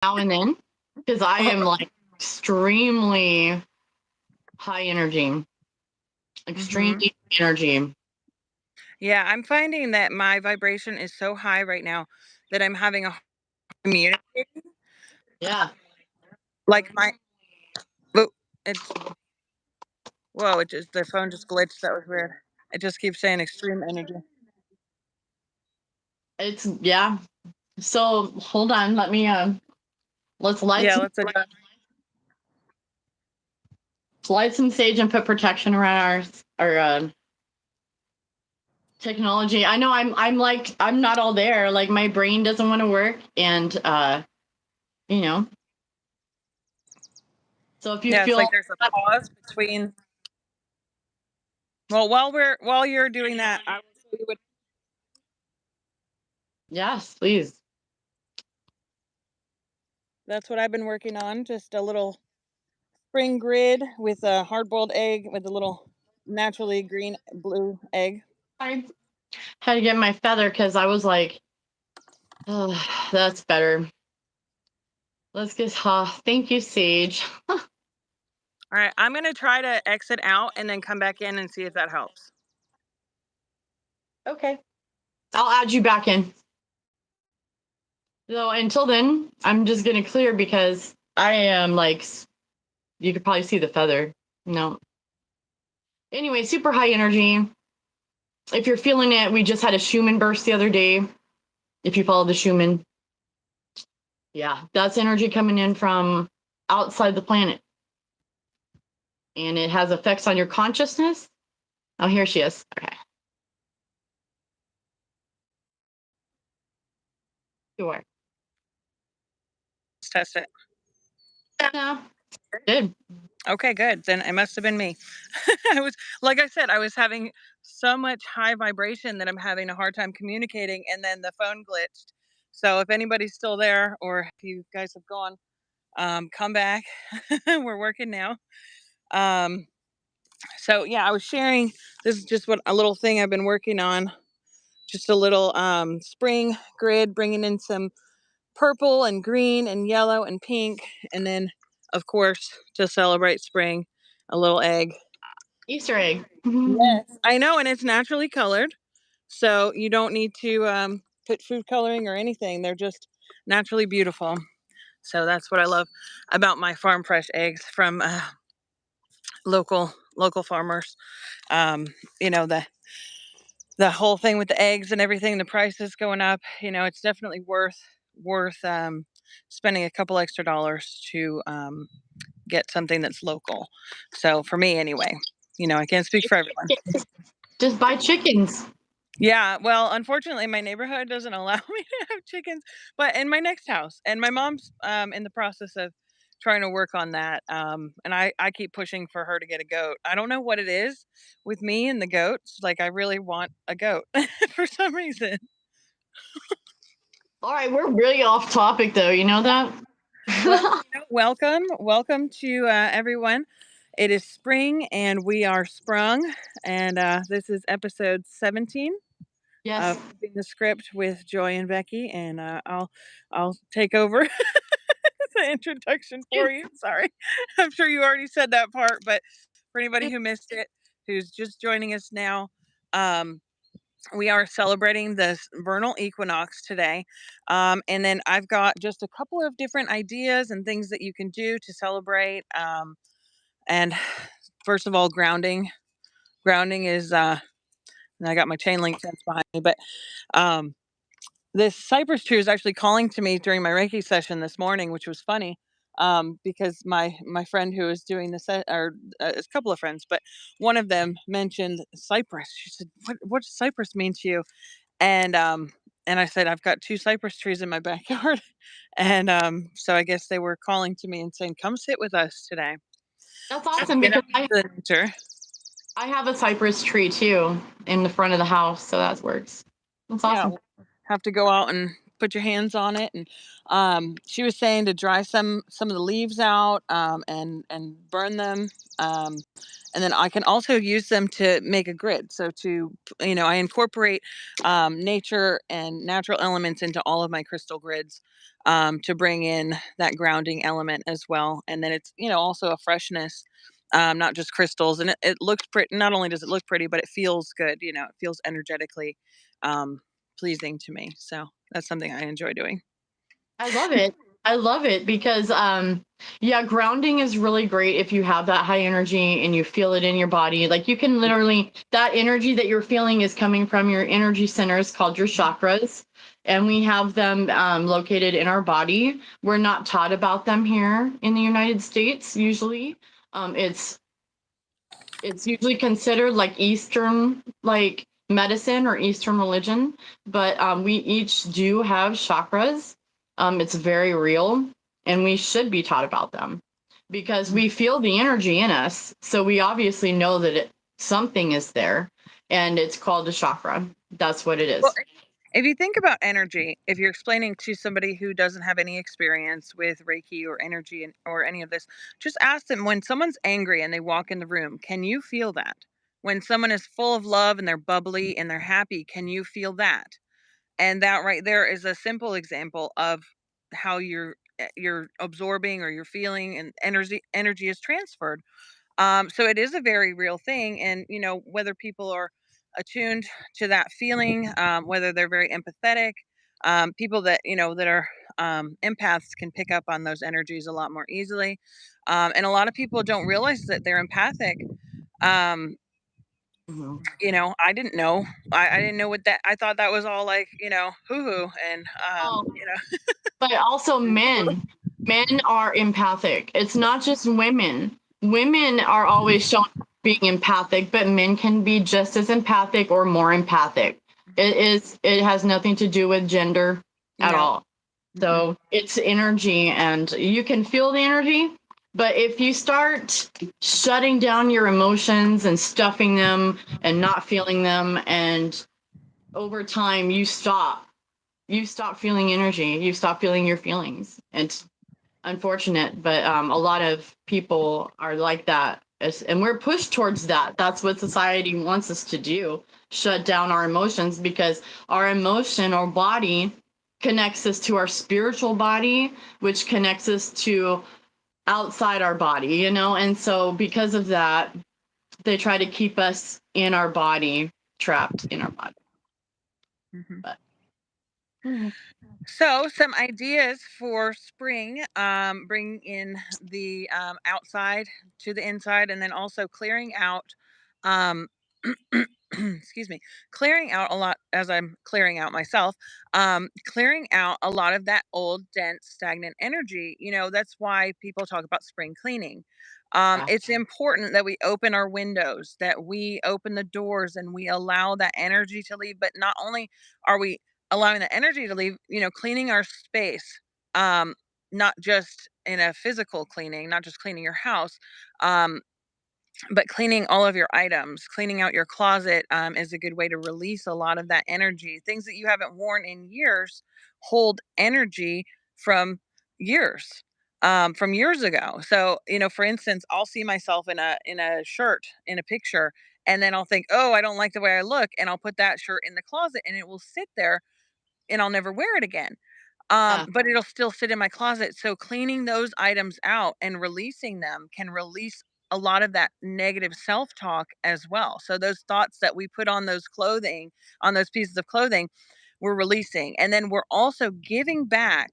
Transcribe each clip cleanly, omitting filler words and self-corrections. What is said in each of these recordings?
now and then because I am like extremely high energy, extremely energy. Yeah, I'm finding that my vibration is so high right now that I'm having a hard time communicating. Yeah. Like my oh, it's whoa, it just the phone just glitched. That was weird. It just keeps saying extreme energy. It's yeah. So hold on, let me let's light Yeah, some let's adjust. sage and put protection around our technology. I know I'm like I'm not all there. Like my brain doesn't want to work and you know. So if you Yeah, it's feel like there's a pause between. Well, while you're doing that, I will show you what. yes, please. That's what I've been working on. Just a little spring grid with a hard-boiled egg with a little naturally green blue egg. I had to get my feather because I was like, oh, that's better. Let's get thank you, Sage. All right, I'm gonna try to exit out and then come back in and see if that helps. Okay. I'll add you back in. So until then, I'm just gonna clear because I am like you could probably see the feather. No. Anyway, super high energy. If you're feeling it, we just had a Schumann burst the other day. If you follow the Schumann, yeah, that's energy coming in from outside the planet. And it has effects on your consciousness. Oh, here she is. Okay. Sure. Let's test it. Yeah. Good. Okay, good. Then it must have been me. I was like I said, I was having so much high vibration that I'm having a hard time communicating, and then the phone glitched. So if anybody's still there, or if you guys have gone, come back. We're working now. Um, so yeah, I was sharing. This is just what a little thing I've been working on. Just a little spring grid, bringing in some purple and green and yellow and pink, and then of course to celebrate spring, a little egg. Easter egg. Yes, I know, and it's naturally colored, so you don't need to put food coloring or anything. They're just naturally beautiful. So that's what I love about my farm fresh eggs from local farmers. Um, you know the whole thing with the eggs and everything, the prices going up. It's definitely worth spending a couple extra dollars to get something that's local. So for me, anyway, I can't speak for everyone. Just buy chickens. Yeah, well, unfortunately, my neighborhood doesn't allow me to have chickens, but in my next house, and my mom's in the process of trying to work on that. And I keep pushing for her to get a goat. I don't know what it is with me and the goats. Like, I really want a goat for some reason. All right, we're really off topic though. You know that? Well, welcome to everyone. It is spring, and we are sprung, and this is episode 17. Yes. Flipping the script with Joy and Becky, and I'll take over the introduction for you. Sorry, I'm sure you already said that part, but for anybody who missed it, who's just joining us now, um, we are celebrating the vernal equinox today, and then I've got just a couple of different ideas and things that you can do to celebrate. And first of all, grounding. Grounding is. And I got my chain link fence behind me, but um, this cypress tree was actually calling to me during my Reiki session this morning, which was funny, because my friend who was doing the set, or a couple of friends, but one of them mentioned cypress. She said, "What does cypress mean to you?" And I said, "I've got two cypress trees in my backyard," and so I guess they were calling to me and saying, "Come sit with us today." That's So awesome get out because into the nature. I have a cypress tree too in the front of the house, so that works. That's Yeah, awesome. have to go out and put your hands on it, and she was saying to dry some of the leaves out, and burn them, um, and then I can also use them to make a grid. So I incorporate nature and natural elements into all of my crystal grids, to bring in that grounding element as well. And then it's also a freshness, not just crystals, and it looks pretty. Not only does it look pretty, but it feels good. It feels energetically um, pleasing to me. So that's something I enjoy doing. I love it. I love it because yeah, grounding is really great if you have that high energy and you feel it in your body. Like you can literally that energy that you're feeling is coming from your energy centers called your chakras. And we have them located in our body. We're not taught about them here in the United States usually. It's usually considered like Eastern like medicine or Eastern religion, but we each do have chakras. It's very real, and we should be taught about them because we feel the energy in us. So we obviously know that something is there, and it's called a chakra. That's what it Well, is. if you think about energy, if you're explaining to somebody who doesn't have any experience with Reiki or energy or any of this, just ask them, when someone's angry and they walk in the room, can you feel that? When someone is full of love and they're bubbly and they're happy, can you feel that? And that right there is a simple example of how you're absorbing or you're feeling, and energy is transferred. So it is a very real thing, and whether people are attuned to that feeling, whether they're very empathetic, people that are empaths can pick up on those energies a lot more easily, and a lot of people don't realize that they're empathic. Um, Mhm. I didn't know. I didn't know what that. I thought that was all like hoo hoo, and Oh, but also men are empathic. It's not just women. Women are always shown being empathic, but men can be just as empathic or more empathic. It has nothing to do with gender at no. all. Mm-mm. So it's energy, and you can feel the energy. But if you start shutting down your emotions and stuffing them and not feeling them, and over time you stop feeling energy, you stop feeling your feelings. It's unfortunate, but a lot of people are like that. And we're pushed towards that. That's what society wants us to do, shut down our emotions, because our emotional body connects us to our spiritual body, which connects us to outside our body. And so because of that, they try to keep us in our body, trapped in our body. Mhm. But mhm. So, some ideas for spring, bring in the outside to the inside, and then also clearing out, um, excuse me, clearing out a lot as I'm clearing out myself, clearing out a lot of that old, dense, stagnant energy. That's why people talk about spring cleaning. Yeah. It's important that we open our windows, that we open the doors, and we allow that energy to leave. But not only are we allowing the energy to leave, cleaning our space, um, not just in a physical cleaning, not just cleaning your house, um, but cleaning all of your items, cleaning out your closet, is a good way to release a lot of that energy. Things that you haven't worn in years hold energy from years, from years ago. So, for instance, I'll see myself in a shirt in a picture, and then I'll think, oh, I don't like the way I look, and I'll put that shirt in the closet, and it will sit there, and I'll never wear it again. Yeah. But it'll still sit in my closet. So cleaning those items out and releasing them can release a lot of that negative self-talk as well. So those thoughts that we put on those pieces of clothing, we're releasing. And then we're also giving back,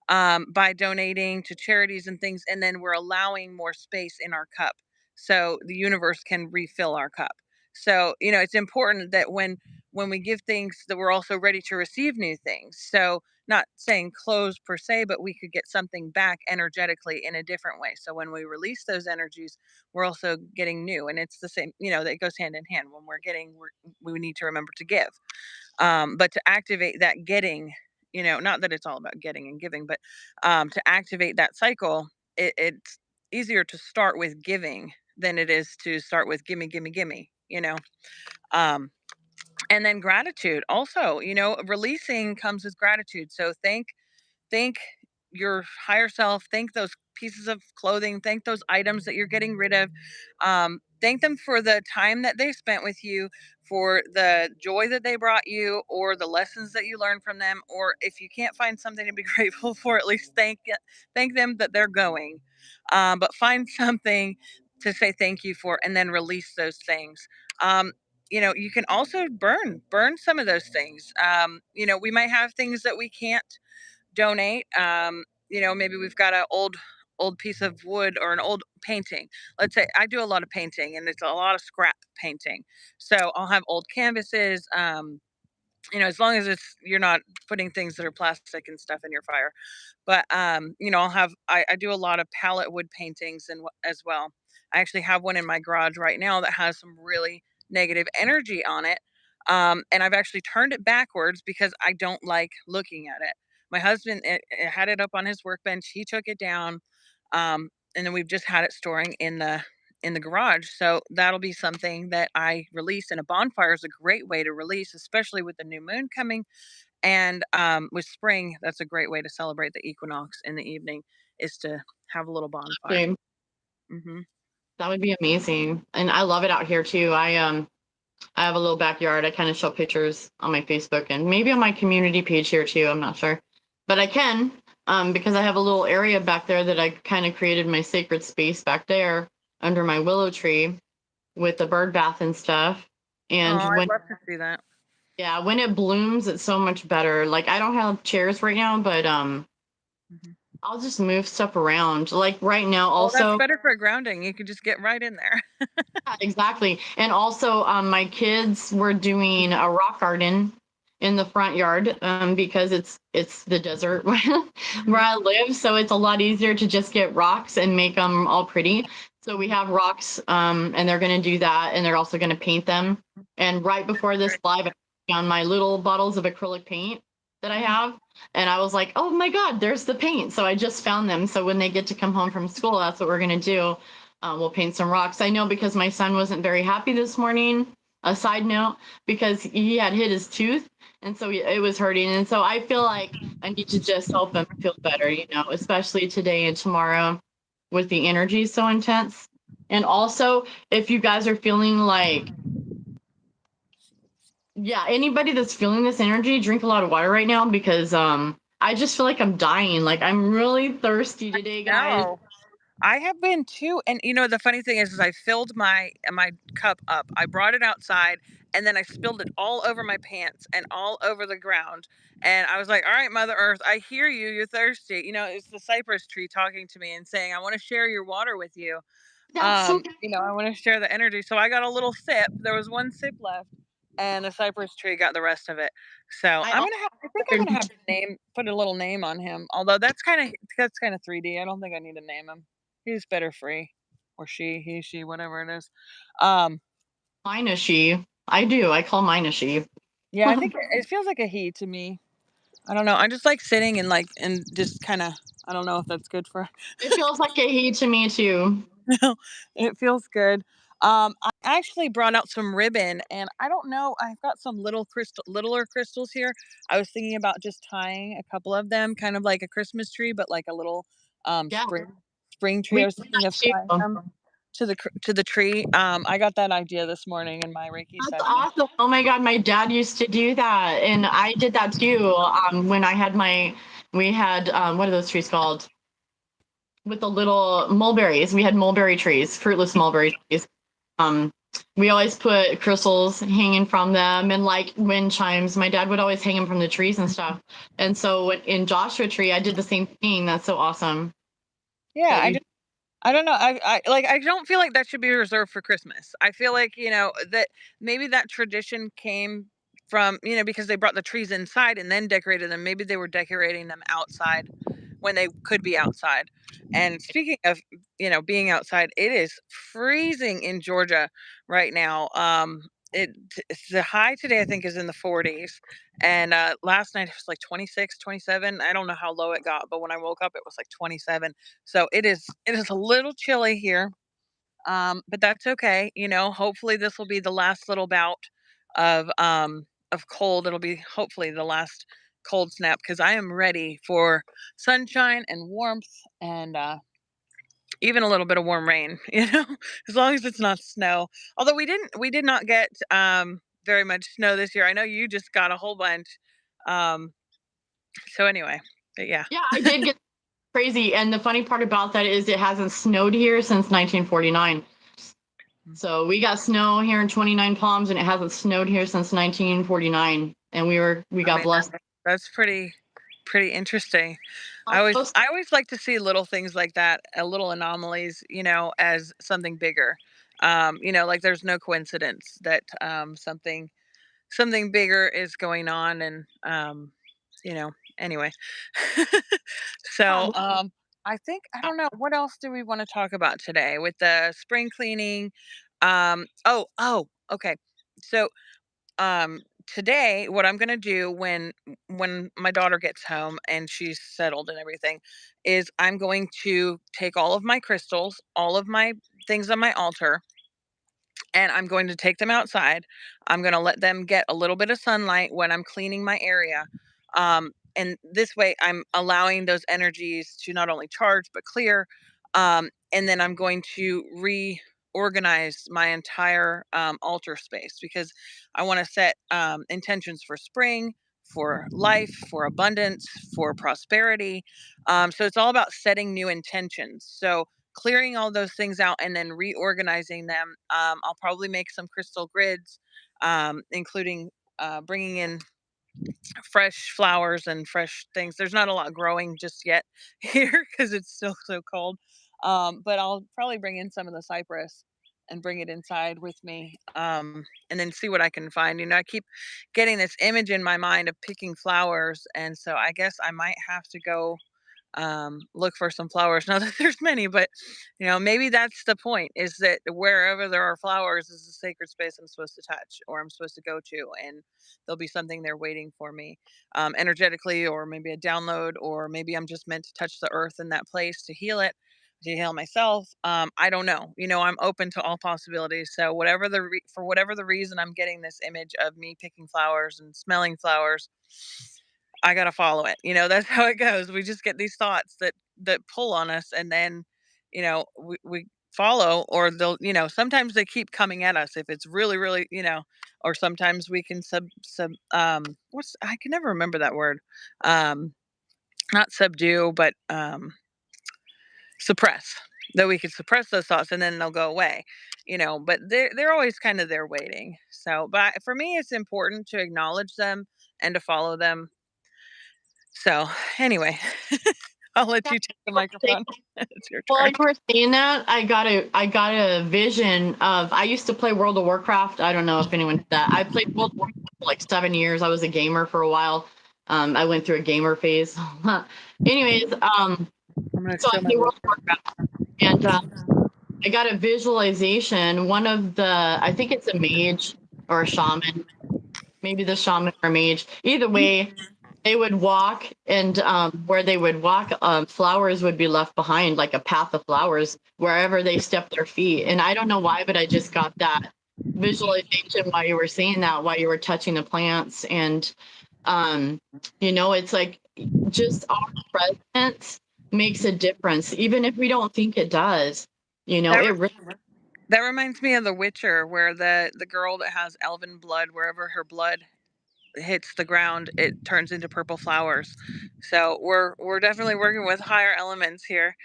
by donating to charities and things. And then we're allowing more space in our cup so the universe can refill our cup. So, it's important that when we give things, that we're also ready to receive new things. So, not saying close per se, but we could get something back energetically in a different way. So when we release those energies, we're also getting new, and it's the same. That goes hand in hand. When we're getting, we need to remember to give, but to activate that getting, not that it's all about getting and giving, but to activate that cycle, it's easier to start with giving than it is to start with gimme, gimme, gimme. Um, And then gratitude also, releasing comes with gratitude. So thank your higher self, thank those pieces of clothing, thank those items that you're getting rid of. Thank them for the time that they spent with you, for the joy that they brought you, or the lessons that you learned from them. Or if you can't find something to be grateful for, at least thank them that they're going. But find something to say thank you for, and then release those things. Um, you can also burn some of those things. We might have things that we can't donate. Maybe we've got an old piece of wood or an old painting. Let's say I do a lot of painting, and it's a lot of scrap painting. So I'll have old canvases. As long as you're not putting things that are plastic and stuff in your fire. But I do a lot of palette wood paintings and as well. I actually have one in my garage right now that has some really negative energy on it. And I've actually turned it backwards because I don't like looking at it. My husband it had it up on his workbench. He took it down. And then we've just had it storing in the garage. So that'll be something that I release. And a bonfire is a great way to release, especially with the new moon coming. And with spring, that's a great way to celebrate the equinox in the evening, is to have a little bonfire. Okay, Hmm. that would be amazing. And I love it out here too. I have a little backyard. I kind of show pictures on my Facebook and maybe on my community page here too. I'm not sure, but I can, because I have a little area back there that I kind of created my sacred space back there under my willow tree with the bird bath and stuff. Oh, And I'd love to see that. yeah, when it blooms, it's so much better. Like I don't have chairs right now, but Hmm. I'll just move stuff around. Like right now, Well, that's also. better for grounding. You can just get right in there. Yeah, exactly. And also, my kids were doing a rock garden in the front yard, because it's the desert where Hmm. I live, so it's a lot easier to just get rocks and make them all pretty. So we have rocks, and they're going to do that, and they're also going to paint them. And right before this Great. live, I found my little bottles of acrylic paint that I Mm. have, and I was like, "Oh my God, there's the paint!" So I just found them. So when they get to come home from school, that's what we're going to do. We'll paint some rocks. I know because my son wasn't very happy this morning. A side note, because he had hit his tooth, and so it was hurting. And so I feel like I need to just help him feel better, especially today and tomorrow with the energy so intense. And also, if you guys are feeling like, yeah, anybody that's feeling this energy, drink a lot of water right now because I just feel like I'm dying. Like I'm really thirsty today, guys. No, I have been too. And the funny thing is I filled my cup up. I brought it outside, and then I spilled it all over my pants and all over the ground. And I was like, "All right, Mother Earth, I hear you. You're thirsty." It's the cypress tree talking to me and saying, "I want to share your water with you." That's so. I want to share the energy. So I got a little sip. There was one sip left, and the cypress tree got the rest of it. So I I think I'm gonna have to put a little name on him. Although that's kind of 3D. I don't think I need to name him. He's better free, or she, he, she, whatever it is. Um, mine a she. I do. I call mine a she. yeah, I think it feels like a he to me. I don't know. I just like sitting and just kind of. I don't know if that's good for. It feels like a he to me too. No, it feels good. I actually brought out some ribbon, and I don't know. I've got some littler crystals here. I was thinking about just tying a couple of them, kind of like a Christmas tree, but like a little Yeah, spring tree. we I do was thinking of that tying too. them to the tree. I got that idea this morning in my Reiki That's session. awesome. Oh my God, my dad used to do that, and I did that too. When I had we had what are those trees called? With the little mulberries. We had mulberry trees, fruitless mulberry trees. Um, we always put crystals hanging from them, and like wind chimes. My dad would always hang them from the trees and stuff. And so in Joshua Tree, I did the same thing. That's so awesome Yeah, that you. I don't know. I don't feel like that should be reserved for Christmas. I feel like, that maybe that tradition came from, because they brought the trees inside and then decorated them. Maybe they were decorating them outside when they could be outside. And speaking of, being outside, it is freezing in Georgia right now. The high today I think is in the 40s, and last night it was like 26, 27. I don't know how low it got, but when I woke up it was like 27. So it is a little chilly here, but that's okay. Hopefully this will be the last little bout of cold. It'll be hopefully the last cold snap because I am ready for sunshine and warmth and even a little bit of warm rain, as long as it's not snow. Although we did not get very much snow this year. I know you just got a whole bunch. Um, so anyway, but yeah. Yeah, I did get crazy. And the funny part about that is it hasn't snowed here since 1949. So we got snow here in 29 Palms, and it hasn't snowed here since 1949. And we got blessed. That's pretty interesting. I Almost. always like to see little things like that, little anomalies, as something bigger. Like there's no coincidence that something bigger is going on, and anyway. So I think, I don't know, what else do we want to talk about today with the spring cleaning? Okay. So today what I'm going to do when my daughter gets home and she's settled and everything is I'm going to take all of my crystals, all of my things on my altar, and I'm going to take them outside. I'm going to let them get a little bit of sunlight when I'm cleaning my area. And this way, I'm allowing those energies to not only charge but clear. And then I'm going to reorganize my entire altar space because I want to set intentions for spring, for life, for abundance, for prosperity. So it's all about setting new intentions. So clearing all those things out and then reorganizing them. I'll probably make some crystal grids, including bringing in fresh flowers and fresh things. There's not a lot growing just yet here because it's still so cold. But I'll probably bring in some of the cypress and bring it inside with me, and then see what I can find. I keep getting this image in my mind of picking flowers, and so I guess I might have to go look for some flowers. Not that there's many, but maybe that's the point, is that wherever there are flowers is a sacred space I'm supposed to touch or I'm supposed to go to, and there'll be something there waiting for me, energetically, or maybe a download, or maybe I'm just meant to touch the earth in that place to heal it, to heal myself. I don't know. I'm open to all possibilities. So for whatever the reason I'm getting this image of me picking flowers and smelling flowers, I gotta follow it. That's how it goes. We just get these thoughts that pull on us, and then, we follow, or they'll, sometimes they keep coming at us if it's really, really, or sometimes we can what's I can never remember that word. Um, Not subdue, but suppress. That we can suppress those thoughts and then they'll go away. But they're always kind of there waiting. So, but for me, it's important to acknowledge them and to follow them. So, anyway, I'll let you take the microphone. It's your Well, turn. like we're saying that, I got a vision of, I used to play World of Warcraft. I don't know if anyone did that. I played World of Warcraft for like 7 years. I was a gamer for a while. I went through a gamer phase. Anyways, so I play World of Warcraft, and I got a visualization. One of the, I think it's a mage or a shaman, maybe the shaman or mage. Either way, they would walk, and where they would walk, flowers would be left behind, like a path of flowers wherever they stepped their feet. And I don't know why, but I just got that visualization while you were saying that, while you were touching the plants. And it's like, just our presence makes a difference, even if we don't think it does. It really. That reminds me of The Witcher, where the girl that has elven blood, wherever her blood hits the ground, it turns into purple flowers. So we're definitely working with higher elements here.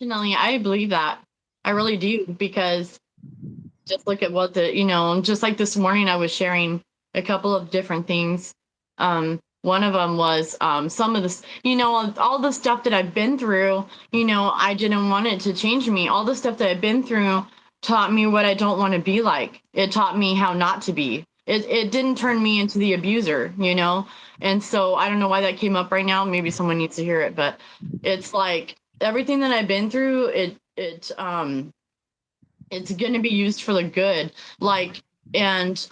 Definitely, I believe that. I really do, because just look at what just like this morning, I was sharing a couple of different things. One of them was some of this, all the stuff that I've been through, I didn't want it to change me. All the stuff that I've been through taught me what I don't want to be like. It taught me how not to be. It didn't turn me into the abuser, And so I don't know why that came up right now. Maybe someone needs to hear it, but it's like everything that I've been through, it's going to be used for the good. And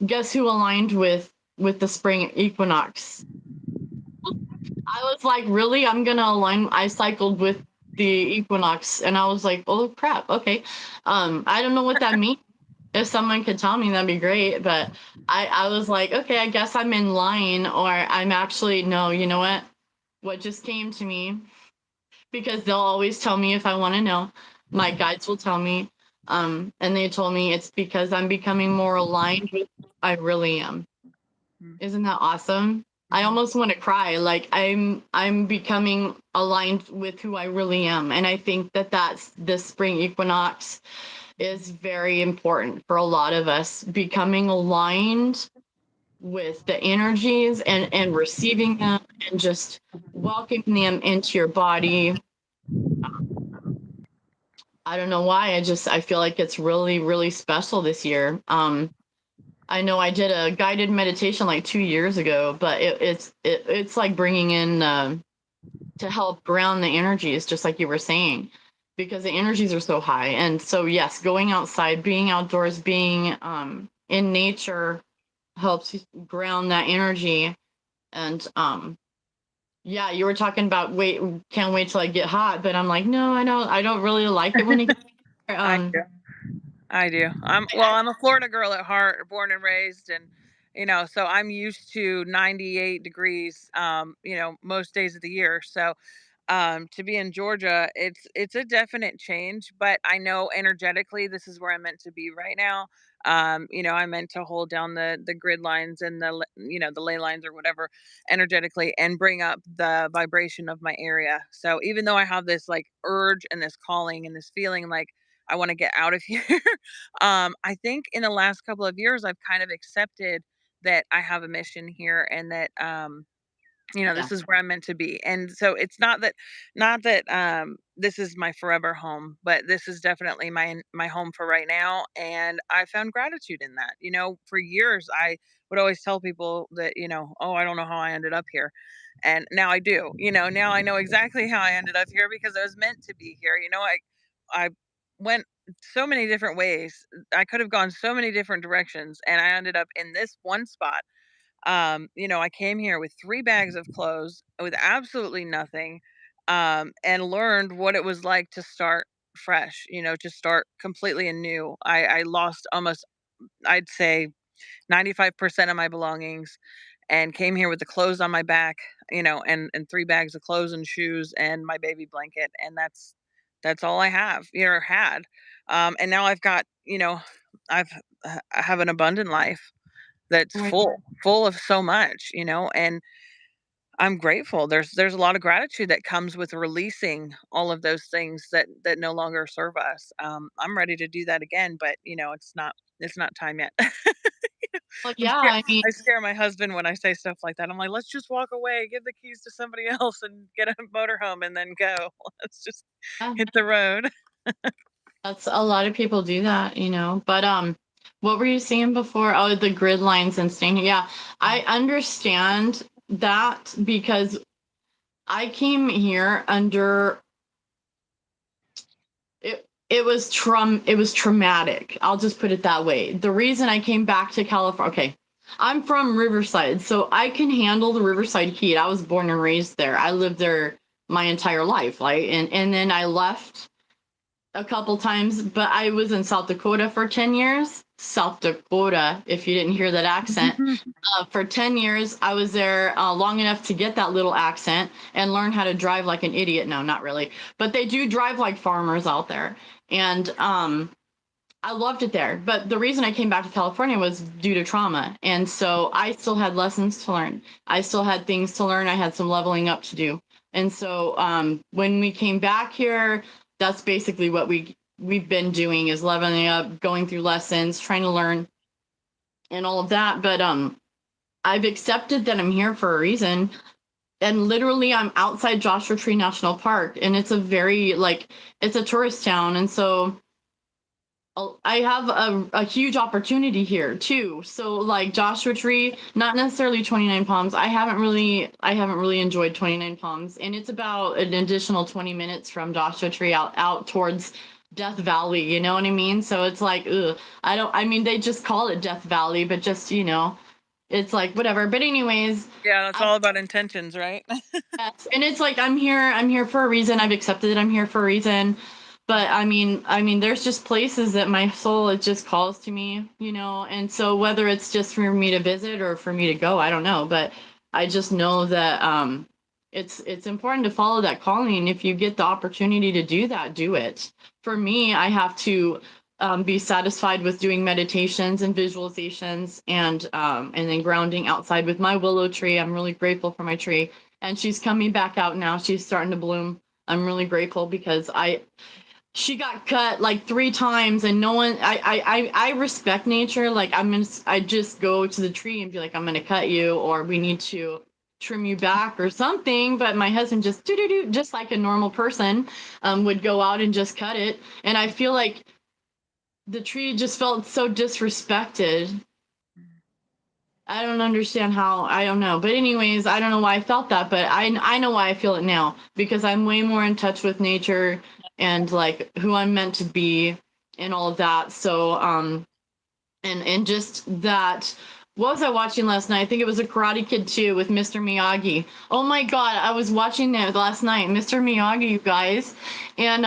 guess who aligned with the spring equinox? I was like, really? I'm going to align. I cycled with the equinox, and I was like, oh crap. Okay. I don't know what that means, If someone could tell me, that'd be great. But I was like, okay, I guess I'm in line, or I'm actually, no, you know what just came to me, because they'll always tell me if I want to know. My guides will tell me. And they told me it's because I'm becoming more aligned with who I really am. Isn't that awesome? I almost want to cry. Like I'm becoming aligned with who I really am. And I think that that's the spring equinox is very important for a lot of us, becoming aligned with the energies and receiving them and just welcoming them into your body. I don't know why. I feel like it's really, really special this year. I know I did a guided meditation like 2 years ago, but it's like bringing in to help ground the energies, just like you were saying, because the energies are so high. And so yes, going outside, being outdoors, being in nature helps ground that energy. And yeah, you were talking about can't wait till I get hot, but I'm like, no, I don't really like it when it I um do. I do. I'm a Florida girl at heart, born and raised, and so I'm used to 98 degrees, most days of the year. So to be in Georgia, it's a definite change, but I know energetically this is where I'm meant to be right now. I'm meant to hold down the grid lines and the ley lines or whatever energetically and bring up the vibration of my area. So even though I have this like urge and this calling and this feeling like I want to get out of here, I think in the last couple of years I've kind of accepted that I have a mission here and that yeah. this is where I'm meant to be. And so it's not that this is my forever home, but this is definitely my home for right now. And I found gratitude in that. For years I would always tell people that, oh, I don't know how I ended up here. And now I do. Now I know exactly how I ended up here because I was meant to be here. I went so many different ways. I could have gone so many different directions and I ended up in this one spot. I came here with 3 bags of clothes, with absolutely nothing, and learned what it was like to start fresh, to start completely anew. I lost almost, I'd say, 95% of my belongings and came here with the clothes on my back, and 3 bags of clothes and shoes and my baby blanket, and that's all I have, or had. And now I've got, I've I have an abundant life that's Right. full of so much, and I'm grateful. There's a lot of gratitude that comes with releasing all of those things that no longer serve us. I'm ready to do that again, but it's not time yet. Well, I'm yeah, scared. I mean, I scare my husband when I say stuff like that. I'm like, let's just walk away, give the keys to somebody else, and get a motorhome, and then go. Let's just yeah, hit the road. that's a lot of people do that. But what were you saying before? Oh, the grid lines and staying here. Yeah, I understand that because I came here under it. It was traumatic. I'll just put it that way. The reason I came back to California, okay, I'm from Riverside, so I can handle the Riverside heat. I was born and raised there. I lived there my entire life, like, and then I left a couple times, but I was in South Dakota for 10 years. South Dakota, if you didn't hear that accent. For 10 years, I was there long enough to get that little accent and learn how to drive like an idiot. No, not really, but they do drive like farmers out there. And I loved it there. But the reason I came back to California was due to trauma. And so I still had lessons to learn. I still had things to learn. I had some leveling up to do. And so when we came back here, that's basically what we've been doing is leveling up, going through lessons, trying to learn and all of that. But I've accepted that I'm here for a reason. And literally I'm outside Joshua Tree National Park, and it's a very it's a tourist town. And so I have a huge opportunity here too. So like Joshua Tree, not necessarily 29 Palms. I haven't really enjoyed 29 Palms, and it's about an additional 20 minutes from Joshua Tree out towards Death Valley. You know what I mean? So it's like, ugh, I don't. I mean, they just call it Death Valley, but just it's like whatever. But anyways, Yeah, that's I all about intentions, right? yes, and it's like I'm here. I'm here for a reason. I've accepted that I'm here for a reason. But I mean, there's just places that my soul, it just calls to me, and so whether it's just for me to visit or for me to go, I don't know, but I just know that it's important to follow that calling. If you get the opportunity to do that, do it. For me, I have to be satisfied with doing meditations and visualizations, and then grounding outside with my willow tree. I'm really grateful for my tree, and she's coming back out now. She's starting to bloom. I'm really grateful because she got cut like 3 times, and no one, I respect nature. Like, I just go to the tree and be like, I'm gonna cut you, or we need to trim you back or something. But my husband just do do do, just like a normal person, would go out and just cut it. And I feel like the tree just felt so disrespected. I don't understand how. I don't know. But anyways, I don't know why I felt that, but I know why I feel it now, because I'm way more in touch with nature and like who I'm meant to be and all of that. So and just that, what was I watching last night? I think it was a Karate Kid 2 with Mr. Miyagi. Oh my god, I was watching that last night, Mr. Miyagi, you guys. And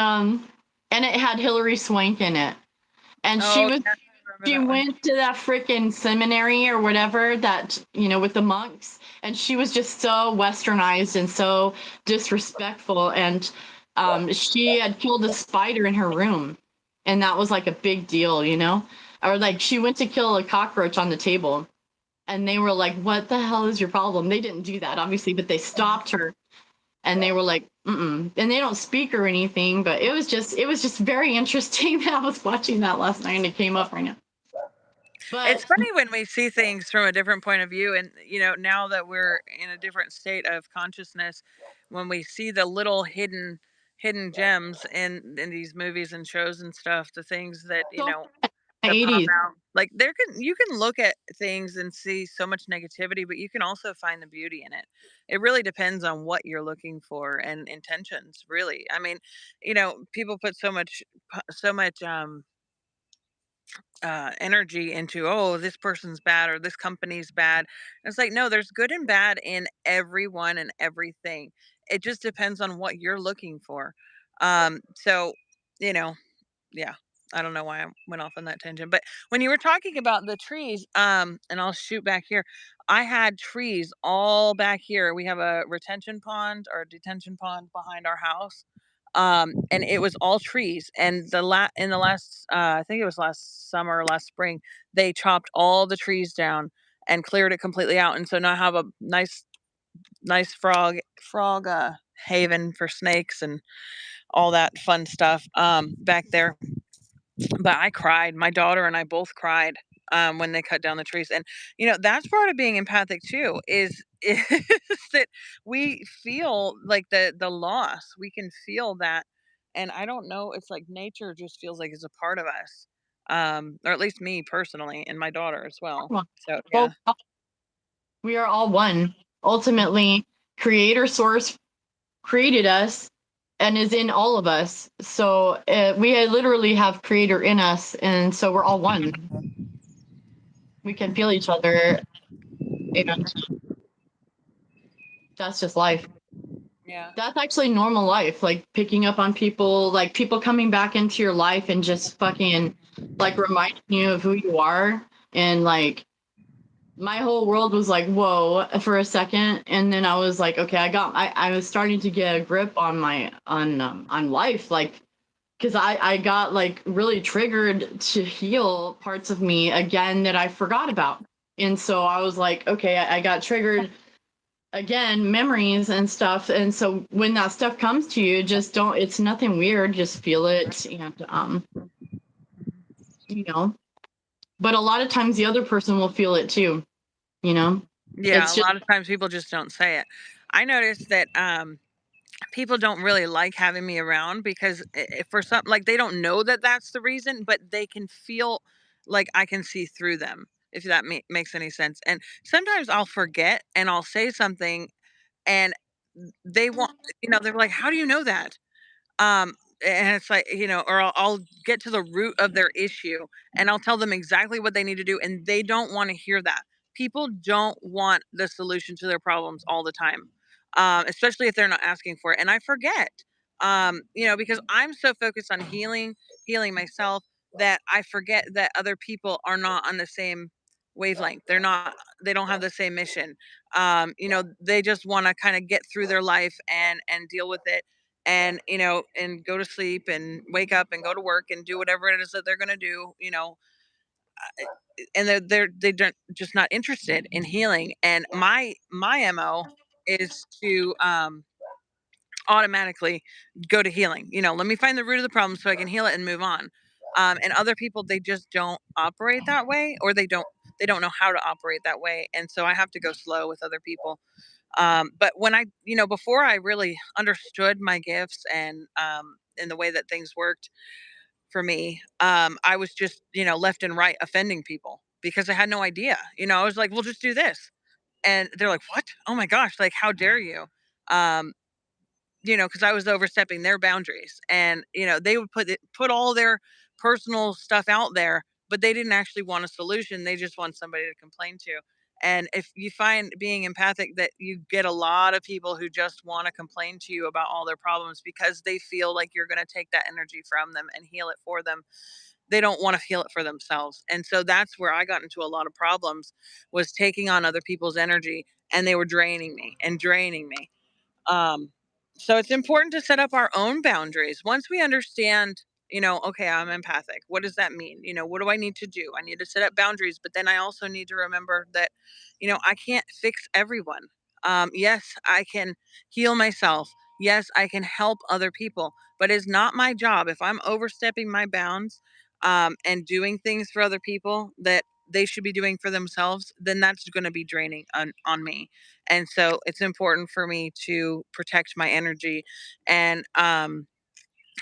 it had Hilary Swank in it. And Oh, yeah, I remember she that one. went to that freaking seminary or whatever, that, with the monks, and she was just so westernized and so disrespectful. And she had killed a spider in her room, and that was like a big deal. Or like she went to kill a cockroach on the table, and they were like, what the hell is your problem? They didn't do that, obviously, but they stopped her, and they were like, mm-mm. And they don't speak or anything, but it was just very interesting that I was watching that last night and it came up right now. It's But funny when we see things from a different point of view, and now that we're in a different state of consciousness, when we see the little hidden gems in these movies and shows and stuff, the things that so that pop 80s. out. Like, you can look at things and see so much negativity, but you can also find the beauty in it. It really depends on what you're looking for and intentions, really. I mean, people put so much energy into, oh, this person's bad or this company's bad. It's like, no, there's good and bad in everyone and everything. It just depends on what you're looking for. So you know yeah, I don't know why I went off on that tangent, but when you were talking about the trees, and I'll shoot back here, I had trees all back here. We have a retention pond or a detention pond behind our house, and it was all trees. And in the last, I think it was last summer or last spring, they chopped all the trees down and cleared it completely out. And so now I have a nice frog haven for snakes and all that fun stuff back there. But I cried. My daughter and I both cried when they cut down the trees, and that's part of being empathic too. Is that we feel like the loss. We can feel that, and I don't know. It's like nature just feels like it's a part of us, or at least me personally, and my daughter as well. So yeah, Well, we are all one. Ultimately, creator source created us and is in all of us. So we literally have creator in us, and so we're all one. We can feel each other, and that's just life. yeah. That's actually normal life, like picking up on people, like people coming back into your life and just fucking like reminding you of who you are. And like my whole world was like, whoa, for a second. And then I was like, okay, I was starting to get a grip on my on life, like, because I got like really triggered to heal parts of me again that I forgot about. And so I was like, okay, I got triggered again, memories and stuff. And so when that stuff comes to you, just don't, it's nothing weird, just feel it. And you know but a lot of times the other person will feel it too. you know Yeah, it's a just lot of times people just don't say it. I noticed that people don't really like having me around because for some, like, they don't know that that's the reason, but they can feel like I can see through them, if that makes any sense. And sometimes I'll forget and I'll say something, and they want, they're like, how do you know that? Um, and it's like, or I'll get to the root of their issue and I'll tell them exactly what they need to do, and they don't want to hear that. People don't want the solution to their problems all the time, especially if they're not asking for it. And I forget. Because I'm so focused on healing myself that I forget that other people are not on the same wavelength. They don't have the same mission. They just want to kind of get through their life and deal with it, and and go to sleep and wake up and go to work and do whatever it is that they're going to do, and they don't just not interested in healing. And my MO is to automatically go to healing. Let me find the root of the problem so I can heal it and move on. And other people, they just don't operate that way, or they don't know how to operate that way. And so I have to go slow with other people. But when before I really understood my gifts and the way that things worked for me, I was just, left and right offending people because I had no idea. I was like, well, just do this. And they're like, what? Oh my gosh, like, how dare you? Um, because I was overstepping their boundaries, and they would put all their personal stuff out there, but they didn't actually want a solution. They just want somebody to complain to. And if you find being empathic that you get a lot of people who just want to complain to you about all their problems because they feel like you're going to take that energy from them and heal it for them. They don't want to heal it for themselves. And so that's where I got into a lot of problems, was taking on other people's energy, and they were draining me and draining me. um, so it's important to set up our own boundaries. Once we understand, okay, I'm empathic. What does that mean? What do I need to do? I need to set up boundaries, but then I also need to remember that, I can't fix everyone. Yes, I can heal myself. Yes, I can help other people, but it's not my job if I'm overstepping my bounds and doing things for other people that they should be doing for themselves, then that's going to be draining on me. And so it's important for me to protect my energy and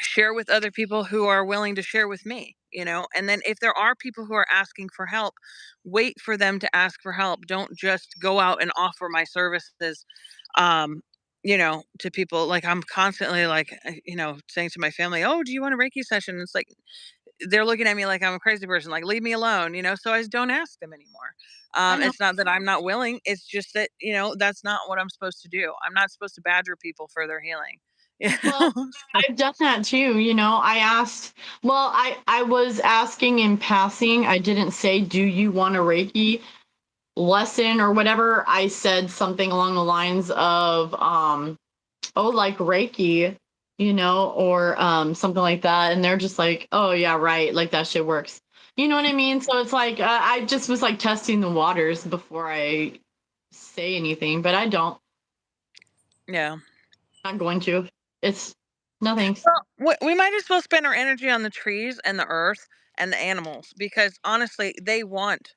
share with other people who are willing to share with me. And then if there are people who are asking for help, wait for them to ask for help. Don't just go out and offer my services to people. Like, I'm constantly like, saying to my family, oh, do you want a Reiki session? It's like they're looking at me like I'm a crazy person, like, leave me alone, so I just don't ask them anymore. I know. It's not that I'm not willing, it's just that, that's not what I'm supposed to do. I'm not supposed to badger people for their healing. You Well, know? I've done that too. I asked, well, I was asking in passing. I didn't say, do you want a Reiki lesson or whatever? I said something along the lines of, oh, like Reiki, or something like that. And they're just like, oh, yeah, right. Like that shit works. You know what I mean? So it's like, I just was like testing the waters before I say anything, but I don't, Yeah. not going to. It's nothing. Well, we might as well spend our energy on the trees and the earth and the animals, because honestly, they want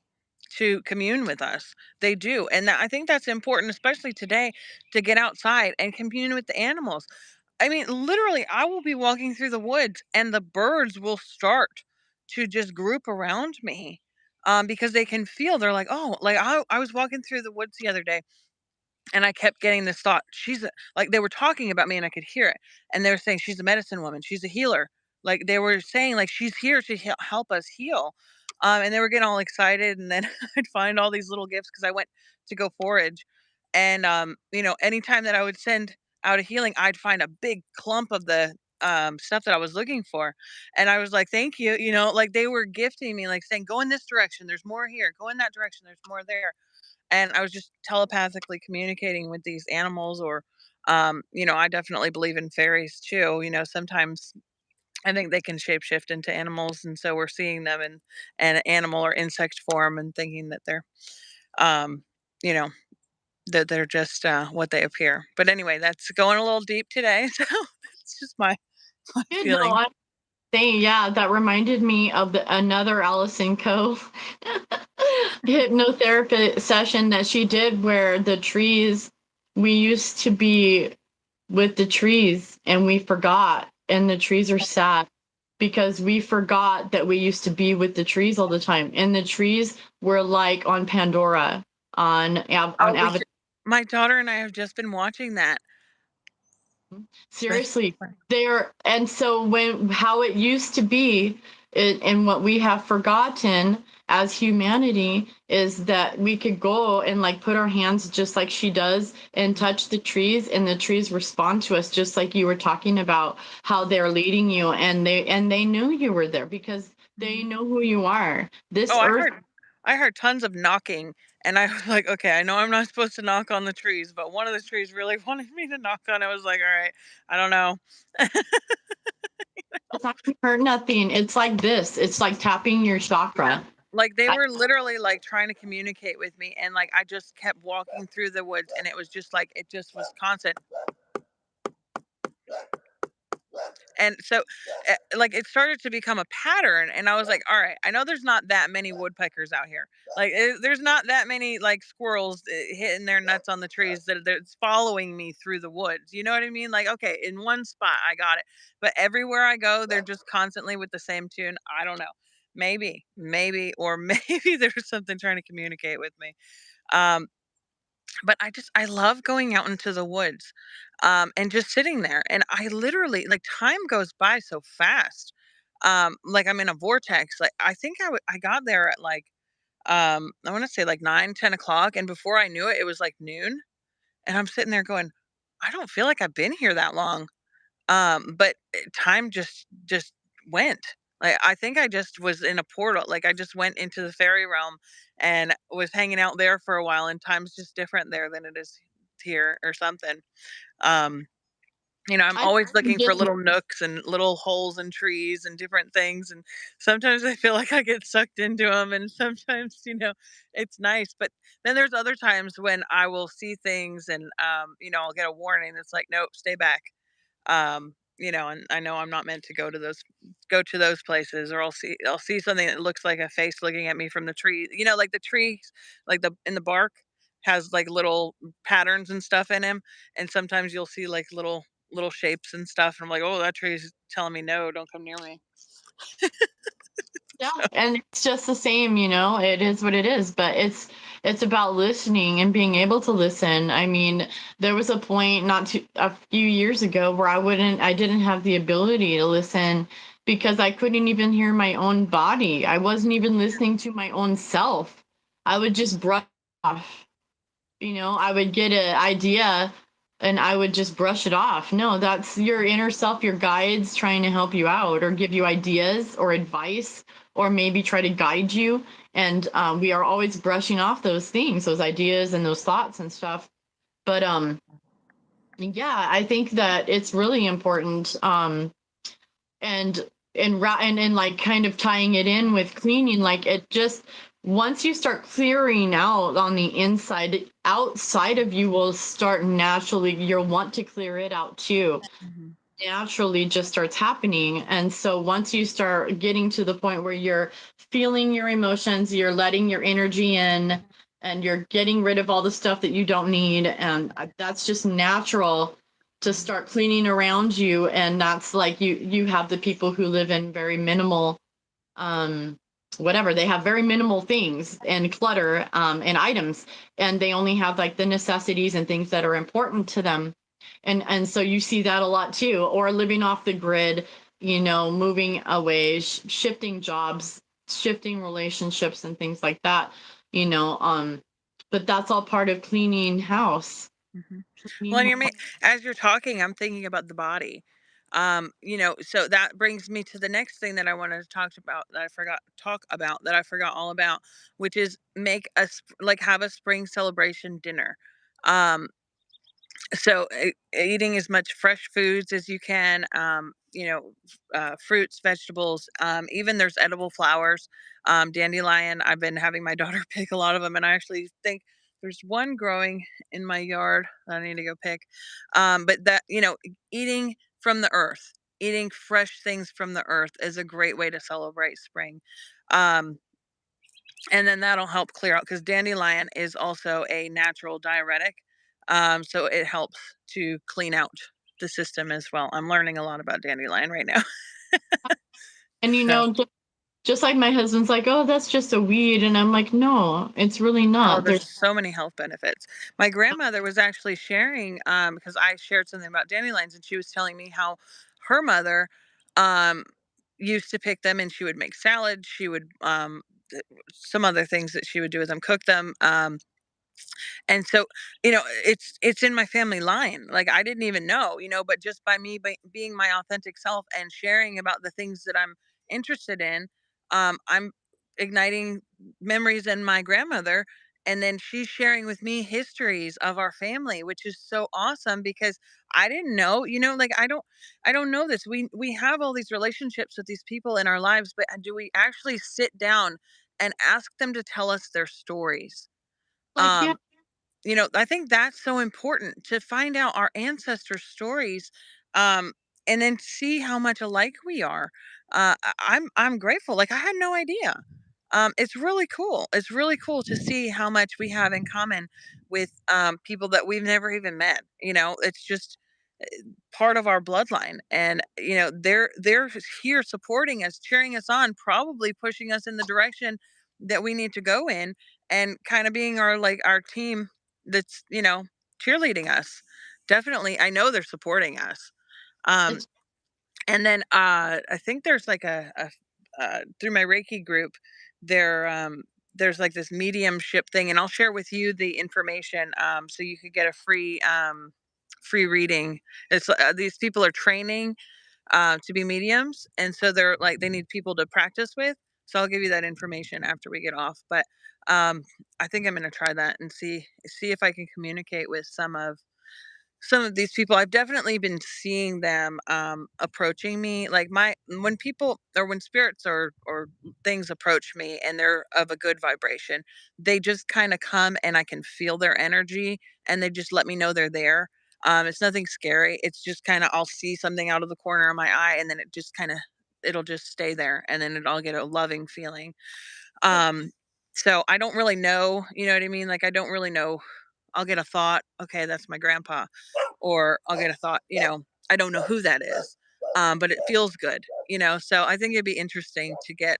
to commune with us. They do. And I think that's important, especially today, to get outside and commune with the animals. I mean, literally, I will be walking through the woods and the birds will start to just group around me, because they can feel, they're like, oh, like I was walking through the woods the other day, and I kept getting this thought, like, they were talking about me and I could hear it. And they were saying, she's a medicine woman. She's a healer. Like, they were saying, like, she's here to help us heal. And they were getting all excited. And then I'd find all these little gifts because I went to go forage. And, anytime that I would send out a healing, I'd find a big clump of the stuff that I was looking for. And I was like, thank you. Like, they were gifting me, like saying, go in this direction. There's more here. Go in that direction. There's more there. And I was just telepathically communicating with these animals. Or I definitely believe in fairies too. Sometimes I think they can shapeshift into animals, and so we're seeing them in an animal or insect form and thinking that they're um you know that they're just what they appear. But anyway, that's going a little deep today. So it's just my Good. No, feeling. I'm saying, yeah, that reminded me of another Allison Cove hypnotherapy session that she did where the trees, we used to be with the trees and we forgot, and the trees are sad because we forgot that we used to be with the trees all the time, and the trees were like on Pandora, on Oh, Avatar. my daughter and I have just been watching that. That's Seriously, there. And so when how it used to be, and what we have forgotten as humanity is that we could go and like put our hands just like she does and touch the trees, and the trees respond to us, just like you were talking about how they're leading you, and they knew you were there because they Mhm. know who you are. This Oh, earth. I heard tons of knocking, and I was like, "Okay, I know I'm not supposed to knock on the trees," but one of the trees really wanted me to knock on it. I was like, "Alright, I don't know." It's not gonna hurt nothing. It's like this. It's like tapping your Yeah. chakra. Like, they I, were literally, like, trying to communicate with me, and, like, I just kept walking through the woods, and it was just like it just was constant. And so, like, it started to become a pattern, and I was like, "All right, I know there's not that many woodpeckers out here. Like, there's not that many like squirrels hitting their nuts on the trees that's following me through the woods. You know what I mean? Like, okay, in one spot I got it, but everywhere I go, they're just constantly with the same tune. I don't know. Maybe, or maybe there's something trying to communicate with me. Um, but I love going out into the woods, and just sitting there, and I literally like, time goes by so fast. Like, I'm in a vortex. Like, I think I got there at, like, I wanna say, like, 9, 10 o'clock, and before I knew it, it was, like, noon, and I'm sitting there going, "I don't feel like I've been here that long." But time just went. Like, I think I just was in a portal. Like, I just went into the fairy realm and was hanging out there for a while, and time's just different there than it is here or something. Um, I'm I always looking for just little nooks and little holes in trees and different things, and sometimes I feel like I get sucked into them, and sometimes, it's nice, but then there's other times when I will see things and, I'll get a warning. It's like, "Nope, stay back." And I know I'm not meant to go to those places, or I'll see something that looks like a face looking at me from the tree. Like the trees, like the in the bark has like little patterns and stuff in him, and sometimes you'll see like little shapes and stuff, and I'm like, "Oh, that tree's telling me no, don't come near me." Yeah, and it's just the same, it is what it is, but it's about listening and being able to listen. I mean, there was a point not too a few years ago where I didn't have the ability to listen because I couldn't even hear my own body. I wasn't even listening to my own self. I would just brush off. I would get an idea and I would just brush it off. No, that's your inner self, your guides trying to help you out or give you ideas or advice or maybe try to guide you. And we are always brushing off those things, those ideas and those thoughts and stuff. But yeah, I think that it's really important. And like kind of tying it in with cleaning, like it just once you start clearing out on the inside, outside of you will start naturally, you'll want to clear it out too. Mhm. Naturally just starts happening. And so once you start getting to the point where you're feeling your emotions, you're letting your energy in, and you're getting rid of all the stuff that you don't need, and that's just natural to Mhm. start cleaning around you. And that's like you have the people who live in very minimal um whatever, they have very minimal things and clutter and items, and they only have like the necessities and things that are important to them. And so you see that a lot too, or living off the grid, moving away, shifting jobs, shifting relationships and things like that, you know um but that's all part of cleaning house. Mhm. Well, Cleaning and house. as you're talking, I'm thinking about the body. So that brings me to the next thing that I wanted to talk about that I forgot all about, which is make us like have a spring celebration dinner. Um, so eating as much fresh foods as you can, fruits, vegetables, even there's edible flowers, dandelion. I've been having my daughter pick a lot of them, and I actually think there's one growing in my yard that I need to go pick. But that, eating from the earth, eating fresh things from the earth is a great way to celebrate spring. um, and then that'll help clear out because dandelion is also a natural diuretic. So it helps to clean out the system as well. I'm learning a lot about dandelion right now. And So, just like my husband's like, oh, that's just a weed, and I'm like, no, it's really oh, not. there's There's so many health benefits. My grandmother was actually sharing, because I shared something about dandelions, and she was telling me how her mother um, used to pick them, and she would make salad. She would some other things that she would do with them, cook them. And so, it's in my family line. Like, I didn't even know, but just by me being my authentic self and sharing about the things that I'm interested in, I'm igniting memories in my grandmother. And then she's sharing with me histories of our family, which is so awesome because I didn't know, like I don't know this. We have all these relationships with these people in our lives, but do we actually sit down and ask them to tell us their stories? Like, yeah, Um, I think that's so important to find out our ancestors' stories, um, and then see how much alike we are. I'm grateful. Like, I had no idea. It's really cool. It's really cool to see how much we have in common with people that we've never even met. It's just part of our bloodline, and they're here supporting us, cheering us on, probably pushing us in the direction that we need to go in, and kind of being our team that's cheerleading us. Definitely, I know they're supporting us. um it's and then I think there's like through my Reiki group, there's like this mediumship thing, and I'll share with you the information, so you could get a free reading. It's these people are training to be mediums, and so they need people to practice with. So I'll give you that information after we get off. But I think I'm going to try that and see if I can communicate with some of these people. I've definitely been seeing them approaching me, like my when people or when spirits or things approach me and they're of a good vibration, they just kind of come and I can feel their energy, and they just let me know they're there. It's nothing scary. It's just kind of I'll see something out of the corner of my eye, and then it'll just stay there, and then I'll get a loving feeling. um so I don't really know, you know what I mean? Like, I don't really know. I'll get a thought, okay, that's my grandpa. Or I'll get a thought, I don't know who that is. But it feels good, So I think it'd be interesting to get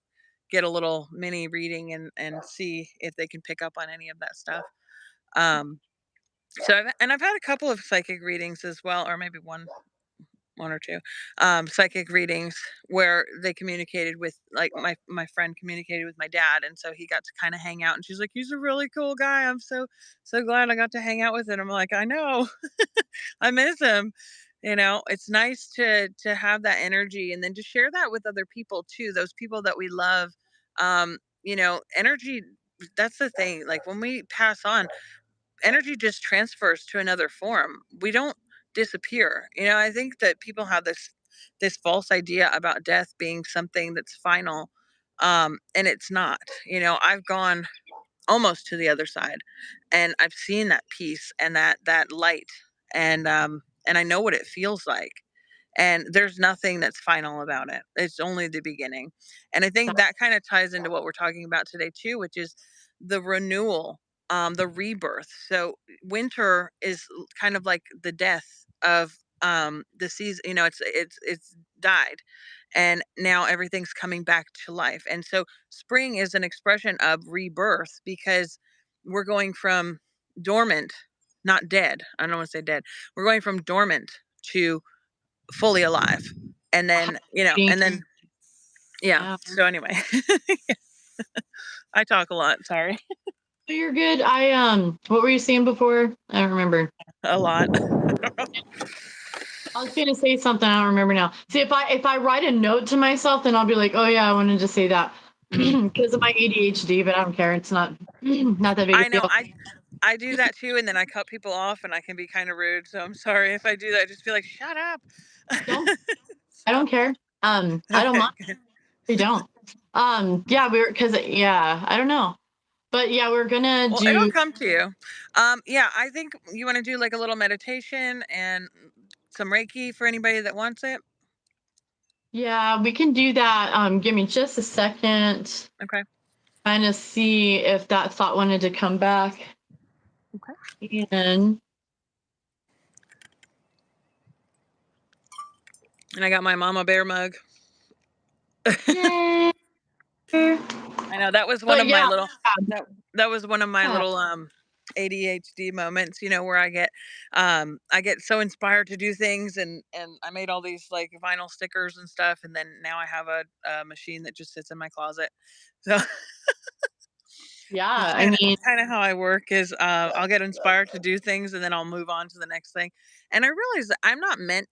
a little mini reading and see if they can pick up on any of that stuff. Um, I've had a couple of psychic readings as well, or maybe one or two psychic readings where they communicated with, like, my friend communicated with my dad, and so he got to kind of hang out, and she's like, he's a really cool guy. I'm so glad I got to hang out with him. I'm like, I know. I miss him. It's nice to have that energy, and then to share that with other people too, those people that we love. Energy, that's the thing. Like, when we pass on, energy just transfers to another form. We don't disappear. I think that people have this false idea about death being something that's final. And it's not. I've gone almost to the other side, and I've seen that peace and that light, and I know what it feels like. And there's nothing that's final about it. It's only the beginning. And I think that kind of ties into what we're talking about today too, which is the renewal, the rebirth. So winter is kind of like the death of the season. It's died, and now everything's coming back to life. And so spring is an expression of rebirth, because we're going from dormant, not dead. I don't want to say dead. We're going from dormant to fully alive. And then, hydrating. yeah. Yeah. So anyway, I talk a lot. Sorry. Oh, you're good. What were you saying before? I don't remember. A lot. I was gonna say something. I don't remember now. See, if I write a note to myself, then I'll be like, oh yeah, I wanted to say that Mhm. because of my ADHD. But I don't care. It's not not that big a I know. deal. I do that too, and then I cut people off, and I can be kind of rude. So I'm sorry if I do that. Just be like, shut up. Don't I So don't care. I don't okay, mind. good. We don't. Yeah, because yeah, I don't know, but yeah, we're gonna Well, it'll do. come to you. Yeah, I think you want to do like a little meditation and some Reiki for anybody that wants it. Yeah, we can do that. Give me just a second. Okay. Kind of see if that thought wanted to come back. Okay. And And I got my mama bear mug. yay. I know that was one But of my yeah, little that that was one of my yeah. little ADHD moments, where I get so inspired to do things, and I made all these like vinyl stickers and stuff, and then now I have a machine that just sits in my closet. So Yeah, that's I mean, kinda how I work is, I'll get inspired to do things, and then I'll move on to the next thing, and I realize that I'm not meant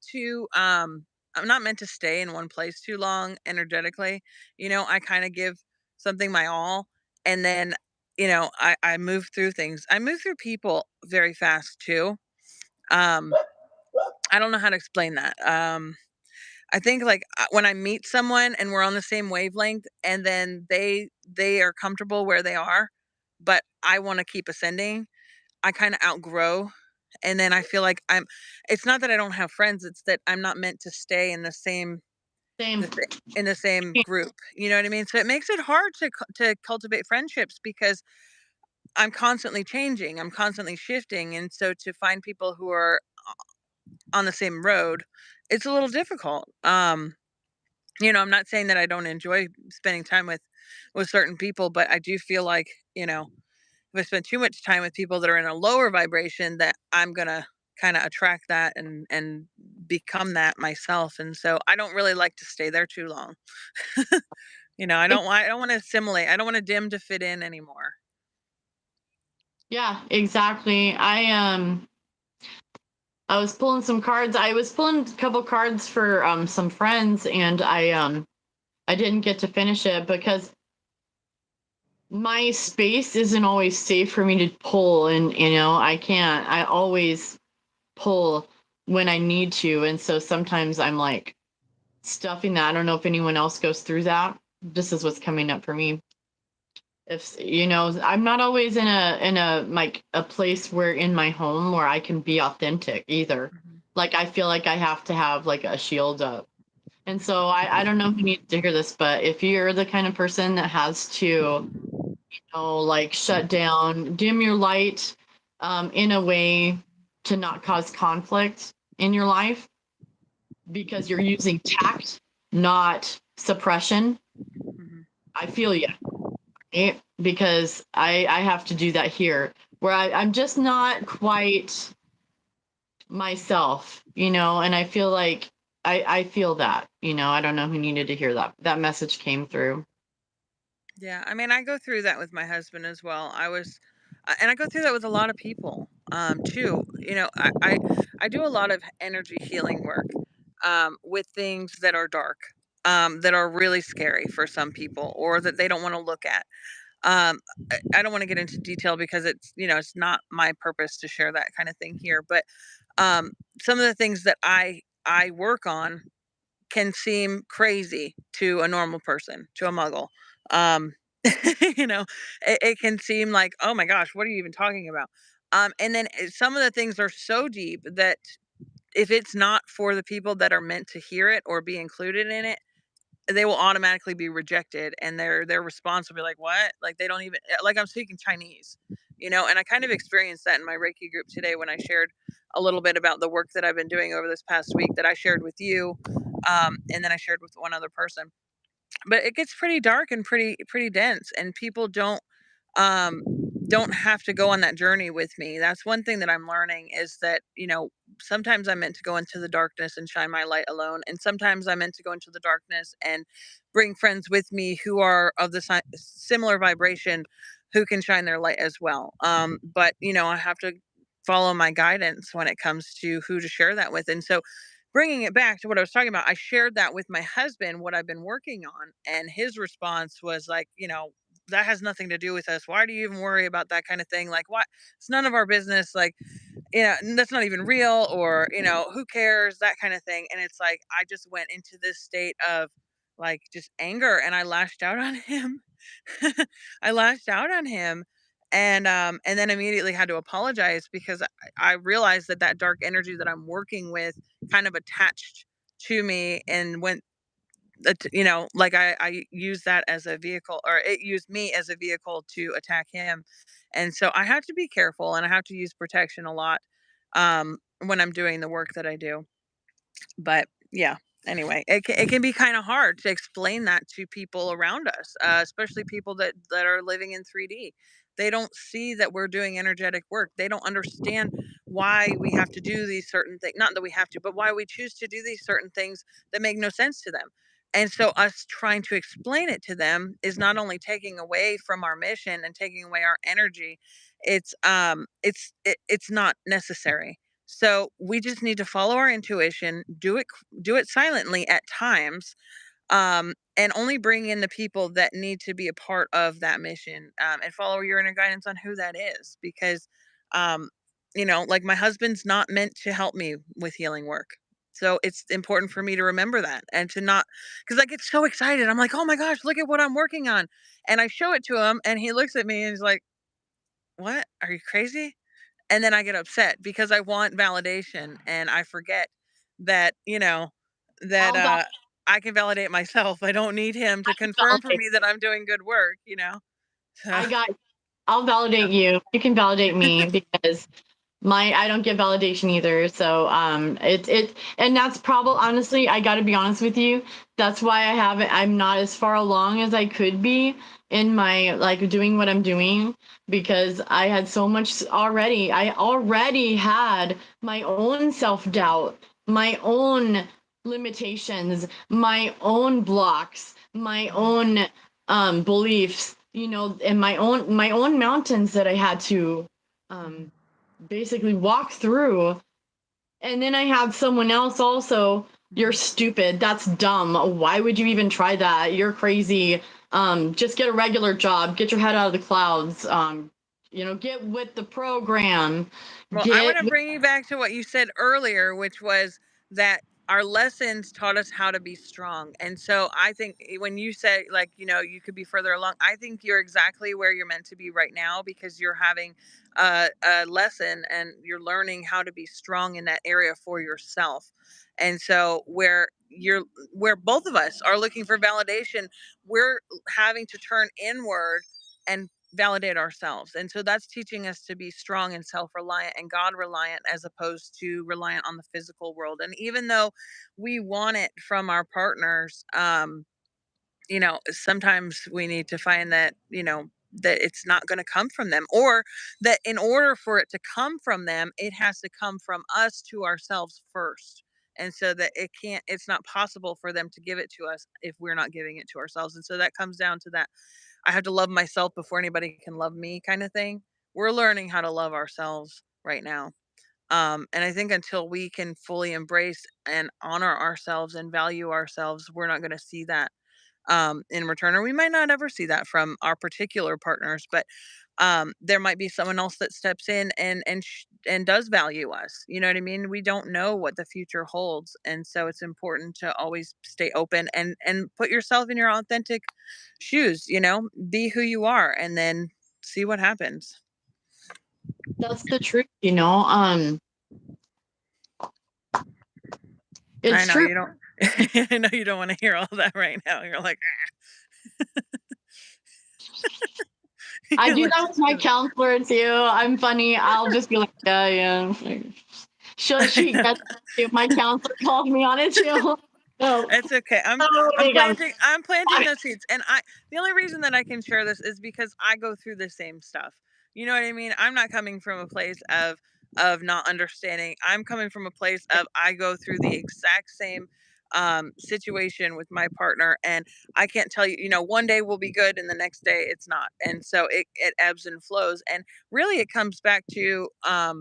to stay in one place too long energetically. I kinda give something my all, and then, I move through things. I move through people very fast too. Um, I don't know how to explain that. I think, like, when I meet someone and we're on the same wavelength, and then they are comfortable where they are, but I wanna keep ascending, I kinda outgrow, and then I feel like it's not that I don't have friends, it's that I'm not meant to stay in same. the same group, you know what I mean? So it makes it hard to cultivate friendships because I'm constantly changing, I'm constantly shifting, and so to find people who are on the same road, it's a little difficult. I'm not saying that I don't enjoy spending time with certain people, but I do feel like, if I spend too much time with people that are in a lower vibration, that I'm gonna kind of attract that and become that myself. And so I don't really like to stay there too long. I don't want to assimilate. I don't want to dim to fit in anymore. Yeah, exactly. I was pulling some cards. I was pulling a couple cards for some friends, and I didn't get to finish it because my space isn't always safe for me to pull, and I always pull when I need to, and so sometimes I'm like stuffing that. I don't know if anyone else goes through that. This is what's coming up for me. If I'm not always in a like a place where in my home where I can be authentic either. Mhm. Like I feel like I have to have like a shield up. And so I don't know who needs to hear this, but if you're the kind of person that has to, like shut down, dim your light in a way to not cause conflict in your life because you're using tact, not suppression, Mhm. I feel you. Because I have to do that here where I'm just not quite myself, and I feel like I feel that, I don't know who needed to hear that message came through. Yeah, I mean, I go through that with my husband as well. And I go through that with a lot of people, too. I do a lot of energy healing work, with things that are dark, that are really scary for some people, or that they don't want to look at. Um, I don't want to get into detail because it's not my purpose to share that kind of thing here. But um, some of the things that I work on can seem crazy to a normal person, to a muggle. Um, you know, it can seem like, oh my gosh, what are you even talking about? And then some of the things are so deep that if it's not for the people that are meant to hear it or be included in it, they will automatically be rejected, and their response will be like, what? Like they don't even like I'm speaking Chinese, and I kind of experienced that in my Reiki group today when I shared a little bit about the work that I've been doing over this past week that I shared with you, and then I shared with one other person. But it gets pretty dark and pretty dense, and people um don't have to go on that journey with me. That's one thing that I'm learning is that, sometimes I'm meant to go into the darkness and shine my light alone, and sometimes I'm meant to go into the darkness and bring friends with me who are of the similar vibration, who can shine their light as well. But I have to follow my guidance when it comes to who to share that with. And so bringing it back to what I was talking about, I shared that with my husband, what I've been working on, and his response was like, that has nothing to do with us. Why do you even worry about that kind of thing? Like, what? It's none of our business. Like, that's not even real, or, who cares? That kind of thing. And it's like, I just went into this state of like just anger, and I lashed out on him. I lashed out on him, and then immediately had to apologize because I realized that that dark energy that I'm working with kind of attached to me and went like I use that as a vehicle, or it used me as a vehicle to attack him. And so I have to be careful, and I have to use protection a lot, when I'm doing the work that I do. But yeah, anyway, it can be kind of hard to explain that to people around us, especially people that are living in 3D. They don't see that we're doing energetic work. They don't understand why we have to do these certain things. Not that we have to, but why we choose to do these certain things that make no sense to them. And so us trying to explain it to them is not only taking away from our mission and taking away our energy, it's not necessary. So we just need to follow our intuition, do it silently at times, and only bring in the people that need to be a part of that mission, and follow your inner guidance on who that is. Because, um, like my husband's not meant to help me with healing work. So it's important for me to remember that and to not, because I get so excited. I'm like, oh my gosh, look at what I'm working on. And I show it to him and he looks at me and he's like, what? Are you crazy? And then I get upset because I want validation and I forget that, that I'll val- I can validate myself. I don't need him I to can confirm for validate. me that I'm doing good work. So I got. I'll validate you. You can validate me because I don't get validation either. So and that's probably, honestly, I got to be honest with you, that's why I'm not as far along as I could be in my, like, doing what I'm doing, because I had so much already. I already had my own self-doubt, my own limitations, my own blocks, my own beliefs, and my own mountains that I had to basically walk through. And then I have someone else also, you're stupid, that's dumb, why would you even try that, you're crazy, just get a regular job, get your head out of the clouds, get with the program, Well, I want get to bring you back to what you said earlier, which was that our lessons taught us how to be strong. And so I think when you say, like, you could be further along, I think you're exactly where you're meant to be right now because you're having a lesson and you're learning how to be strong in that area for yourself. And so where both of us are looking for validation, we're having to turn inward and validate ourselves. And so that's teaching us to be strong and self reliant and God reliant as opposed to reliant on the physical world. And even though we want it from our partners, sometimes we need to find that it's not going to come from them, or that in order for it to come from them, it has to come from us to ourselves first. And so that it's not possible for them to give it to us if we're not giving it to ourselves. And so that comes down to that I have to love myself before anybody can love me kind of thing. We're learning how to love ourselves right now. And I think until we can fully embrace and honor ourselves and value ourselves, we're not going to see that in return, or we might not ever see that from our particular partners. But there might be someone else that steps in and does value us. You know what I mean? We don't know what the future holds, and so it's important to always stay open and put yourself in your authentic shoes. Be who you are, and then see what happens. that's the truth. I It's know true. you don't. I know you don't want to hear all that right now. You're like, I you're do like, that with my counselor too. I'm funny, I'll just be like, yeah. She gets it. My counselor called me on it too. Oh, It's okay. I'm oh I'm my God. planting I'm planting those seeds. And the only reason that I can share this is because I go through the same stuff. You know what I mean? I'm not coming from a place of not understanding. I'm coming from a place of I go through the exact same situation with my partner, and I can't tell you, one day will be good and the next day it's not. And so it ebbs and flows. And really it comes back to how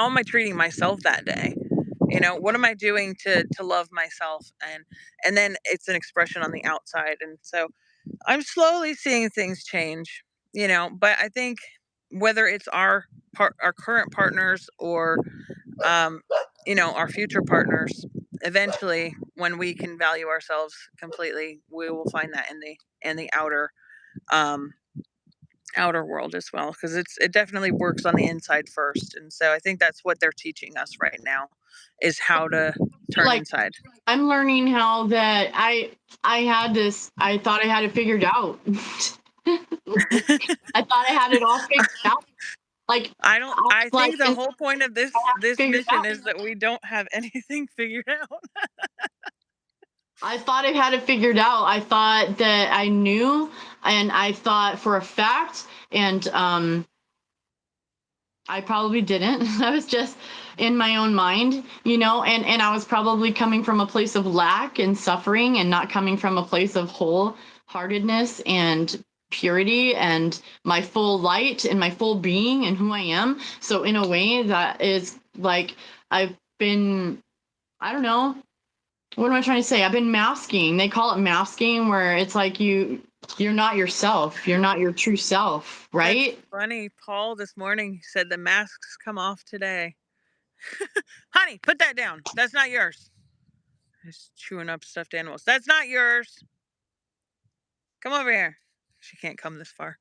am I treating myself that day? What am I doing to love myself? And then it's an expression on the outside. And so I'm slowly seeing things change, but I think whether it's our current partners or um our future partners, eventually when we can value ourselves completely, we will find that in the um outer world as well, because it definitely works on the inside first. And so I think that's what they're teaching us right now, is how to turn Like, inside. I'm learning how that I thought I had it figured out. I thought I had it all figured out. Like, I don't I was I like, think the and whole point of I have it this figured mission out. is that we don't have anything figured out. I thought I had it figured out. I thought that I knew, and I thought for a fact, and I probably didn't. I was just in my own mind, and I was probably coming from a place of lack and suffering and not coming from a place of wholeheartedness and purity and my full light and my full being and who I am. So in a way that is like I've been, I don't know, what am I trying to say? I've been masking. They call it masking, where it's like you're not yourself. You're not your true self, right? That's funny. Paul this morning said the masks come off today. Honey, put that down. That's not yours. He's chewing up stuffed animals. That's not yours. Come over here. She can't come this far.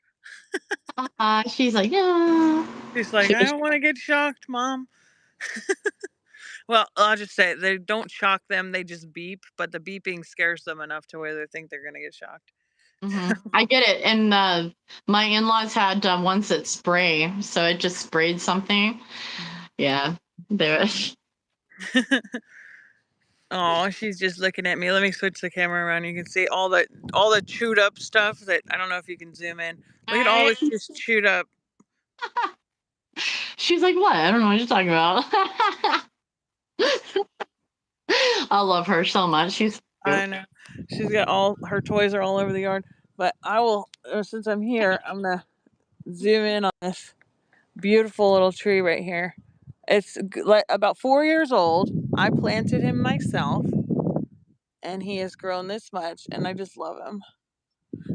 She's like, yeah. She's like, I don't want to get shocked, Mom. Well, I'll just say they don't shock them. They just beep, but the beeping scares them enough to where they think they're going to get shocked. I get it. And my in-laws had ones that spray, so it just sprayed something. Yeah, there. Oh, she's just looking at me. Let me switch the camera around. You can see all the chewed up stuff that I don't know if you can zoom in. Look at all this just chewed up. She's like, what? I don't know what you're talking about. I love her so much. She's cute. I know. She's got all her toys are all over the yard. But I will, since I'm here, I'm gonna zoom in on this beautiful little tree right here. It's like about 4 years old. I planted him myself, and he has grown this much, and I just love him.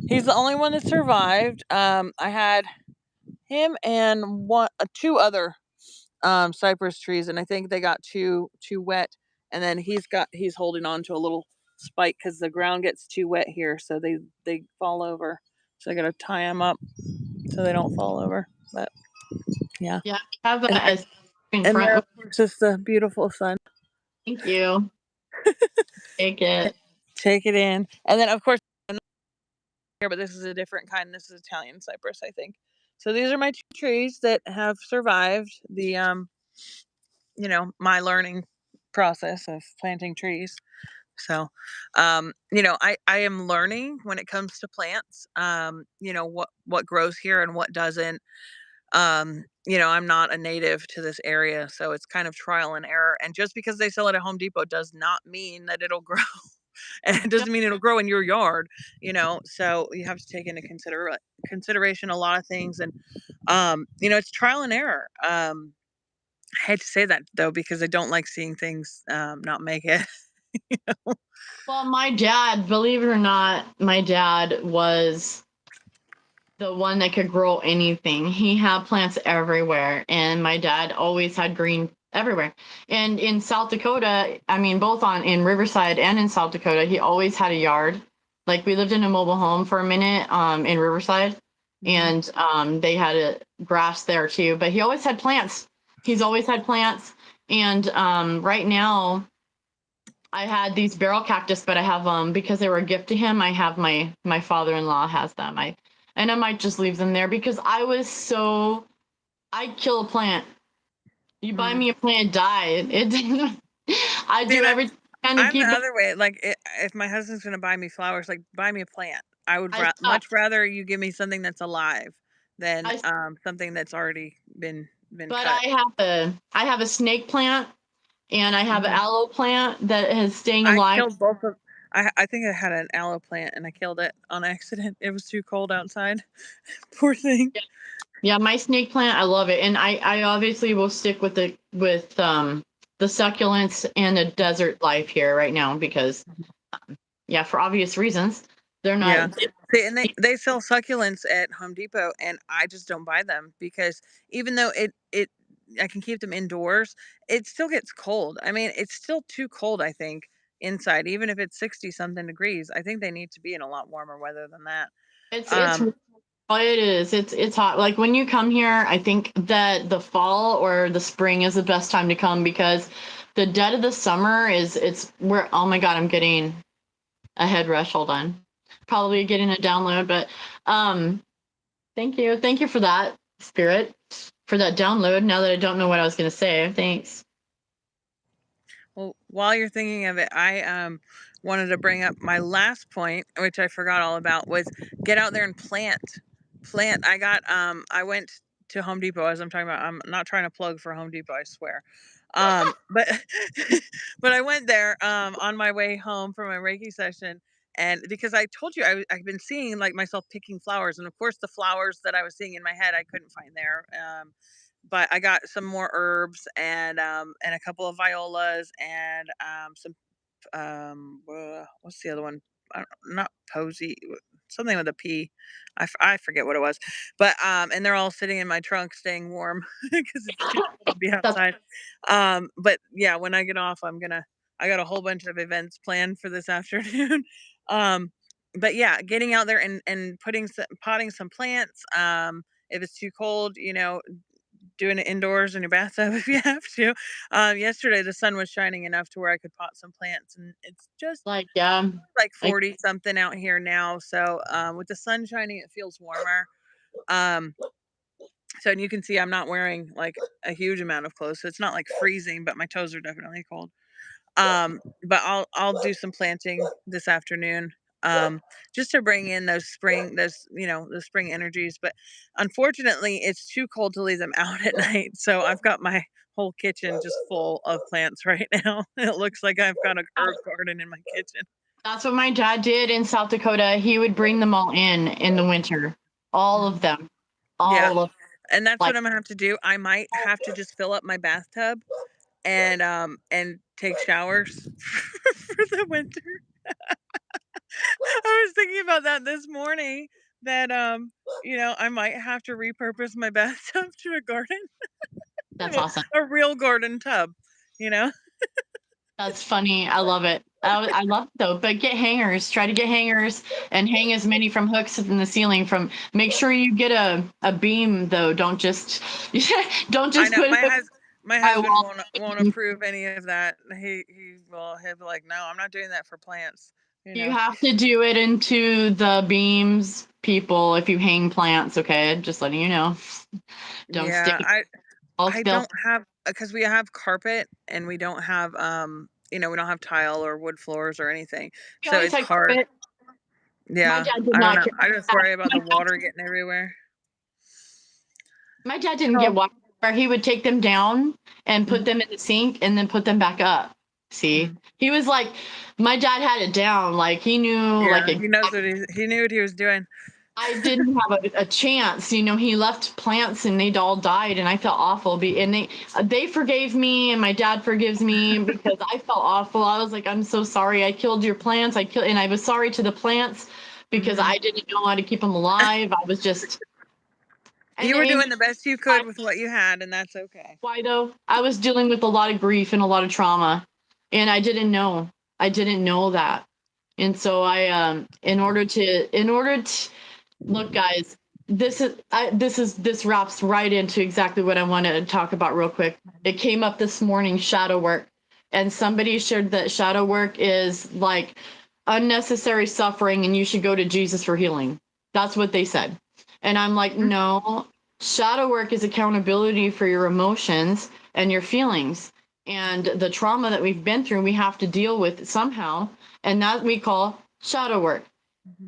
He's the only one that survived. I had him and two other cypress trees, and I think they got too wet. And then he's holding on to a little spike because the ground gets too wet here, so they fall over. So I gotta tie them up so they don't fall over. But yeah, Yeah, I have a in and front. there, of course, is the beautiful sun. Thank you. Take it. Take it in, and then of course here, but this is a different kind. This is Italian cypress, I think. So these are my two trees that have survived the my learning process of planting trees. So, I am learning when it comes to plants, what grows here and what doesn't. I'm not a native to this area, so it's kind of trial and error. And just because they sell it at Home Depot does not mean that it'll grow. And it doesn't mean it'll grow in your yard, so you have to take into consideration a lot of things. And it's trial and error. I hate to say that though, because I don't like seeing things not make it. Well, my dad, believe it or not, my dad was the one that could grow anything. He had plants everywhere, and my dad always had green everywhere. And in South Dakota, I mean, both in Riverside and in South Dakota, he always had a yard. Like we lived in a mobile home for a minute in Riverside, and they had a grass there too. But he always had plants. He's always had plants. And right now, I had these barrel cactus, but I have because they were a gift to him. I have my father-in-law has them. I might just leave them there because I'd kill a plant. You buy me a plant, die. I do everything I can to I'm keep the it. other way. Like, if my husband's gonna buy me flowers, like buy me a plant. I would I much stopped. rather you give me something that's alive than I something that's already been but cut. I have a snake plant and I have an aloe plant that is staying I alive. killed both of. I think I had an aloe plant and I killed it on accident. It was too cold outside. Poor thing. Yeah, my snake plant, I love it. And I obviously will stick with the succulents and the desert life here right now because for obvious reasons. They're Yeah. not See, and they sell succulents at Home Depot, and I just don't buy them because even though I can keep them indoors, it still gets cold. I mean, it's still too cold, I think, inside, even if it's 60 something degrees. I think they need to be in a lot warmer weather than that. it's it is. It's hot. Like when you come here, I think that the fall or the spring is the best time to come because the dead of the summer it's where oh my god, I'm getting a head rush. Hold on. Probably getting a download, but thank you. Thank you for that, Spirit, for that download. Now that I don't know what I was gonna say. Thanks. Well, while you're thinking of it, I wanted to bring up my last point, which I forgot all about, was get out there and plant. I went to Home Depot, as I'm talking about. I'm not trying to plug for Home Depot, I swear. But but I went there on my way home from my Reiki session, and because I told you I've been seeing like myself picking flowers, and of course the flowers that I was seeing in my head I couldn't find there. But I got some more herbs and a couple of violas and some what's the other one? Not posy, something with a P. I forget what it was, but and they're all sitting in my trunk, staying warm because it's too cold to be That's outside. But yeah, when I get off, I got a whole bunch of events planned for this afternoon. um, but yeah, getting out there and potting some plants. If it's too cold, doing it indoors in your bathtub if you have to. Yesterday the sun was shining enough to where I could pot some plants, and it's just like, yeah. like Like, 40 something out here now. So with the sun shining, it feels warmer. Um, so and you can see I'm not wearing like a huge amount of clothes, so it's not like freezing, but my toes are definitely cold. But I'll do some planting this afternoon. Just to bring in those spring energies. But unfortunately, it's too cold to leave them out at night. So I've got my whole kitchen just full of plants right now. It looks like I've got a herb garden in my kitchen. that's what my dad did in South Dakota. He would bring them all in the winter, all of them, Yeah. all of And that's like what I'm gonna have to do. I might have to just fill up my bathtub and take showers for the winter. I was thinking about that this morning that I might have to repurpose my bathtub to a garden. that's awesome. A real garden tub, you know? That's funny. I love it. I love it though. But get hangers. Try to get hangers and hang as many from hooks in the ceiling. From make sure you get a beam though. Don't just don't I just know put my husband drywall. won't approve any of that. He'll be like, "No, I'm not doing that for plants." You You know. have to do it into the beams, people. If you hang plants, okay, just letting you know. Don't Yeah, stick it all I still. don't have because we have carpet and we don't have tile or wood floors or anything. We So always it's had hard. carpet. My Yeah, dad did I don't not know. care. I just worry about My the dad water getting everywhere. My dad didn't Oh. get water. He would take them down and put them in the sink and then put them back up. See, Mhm. he was like, my dad had it down. Like he knew, like Yeah, he knew what he was doing. I didn't have a chance. He left plants and they all died, and I felt awful. And they forgave me, and my dad forgives me because I felt awful. I was like, I'm so sorry. I killed your plants. And I was sorry to the plants because Mhm. I didn't know how to keep them alive. I was just. You were And doing the best you could with what you had, and that's okay. why though? I was dealing with a lot of grief and a lot of trauma, and I didn't know. I didn't know that, and so in order to look, guys, this wraps right into exactly what I wanted to talk about real quick. It came up this morning, shadow work, and somebody shared that shadow work is like unnecessary suffering, and you should go to Jesus for healing. That's what they said, and I'm like, no. Shadow work is accountability for your emotions and your feelings. And the trauma that we've been through, we have to deal with somehow. And that we call shadow work.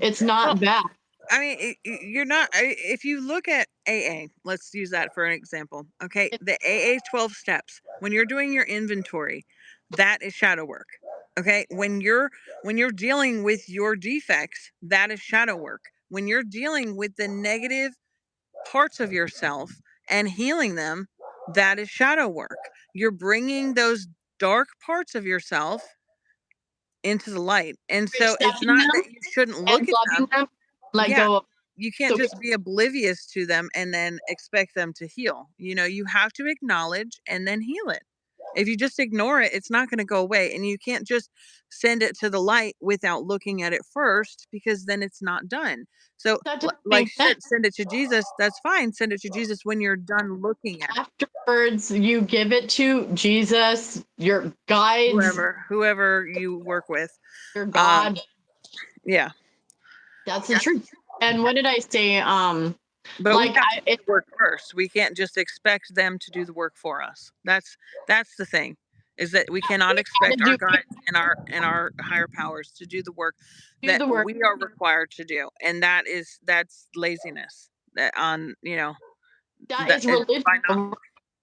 It's Well, not bad. I mean, you're not. If you look at AA, let's use that for an example. Okay, It's the AA 12 steps. When you're doing your inventory, that is shadow work. Okay, when you're dealing with your defects, that is shadow work. When you're dealing with the negative parts of yourself and healing them, that is shadow work. You're bringing those dark parts of yourself into the light. And so it's accepting not them that you shouldn't and look at loving them. them. Let Yeah, go of. you can't So just be oblivious to them and then expect them to heal. You have to acknowledge and then heal it. If you just ignore it, it's not going to go away. And you can't just send it to the light without looking at it first because then it's not done. So, that doesn't like make you sense. said, send it to Jesus. That's fine. Send it to Jesus when you're done looking at it. Afterwards, you give it to Jesus, your guides, Whoever you work with. your Um, God. yeah. That's the truth. And what did I say? But we Like have to do the work first. We can't just expect them to do the work for us. That's the thing. is that we cannot We gotta expect our do guides and our higher powers to do the work that the work. we are required to do, and that's laziness. That on That that is it's religion by not.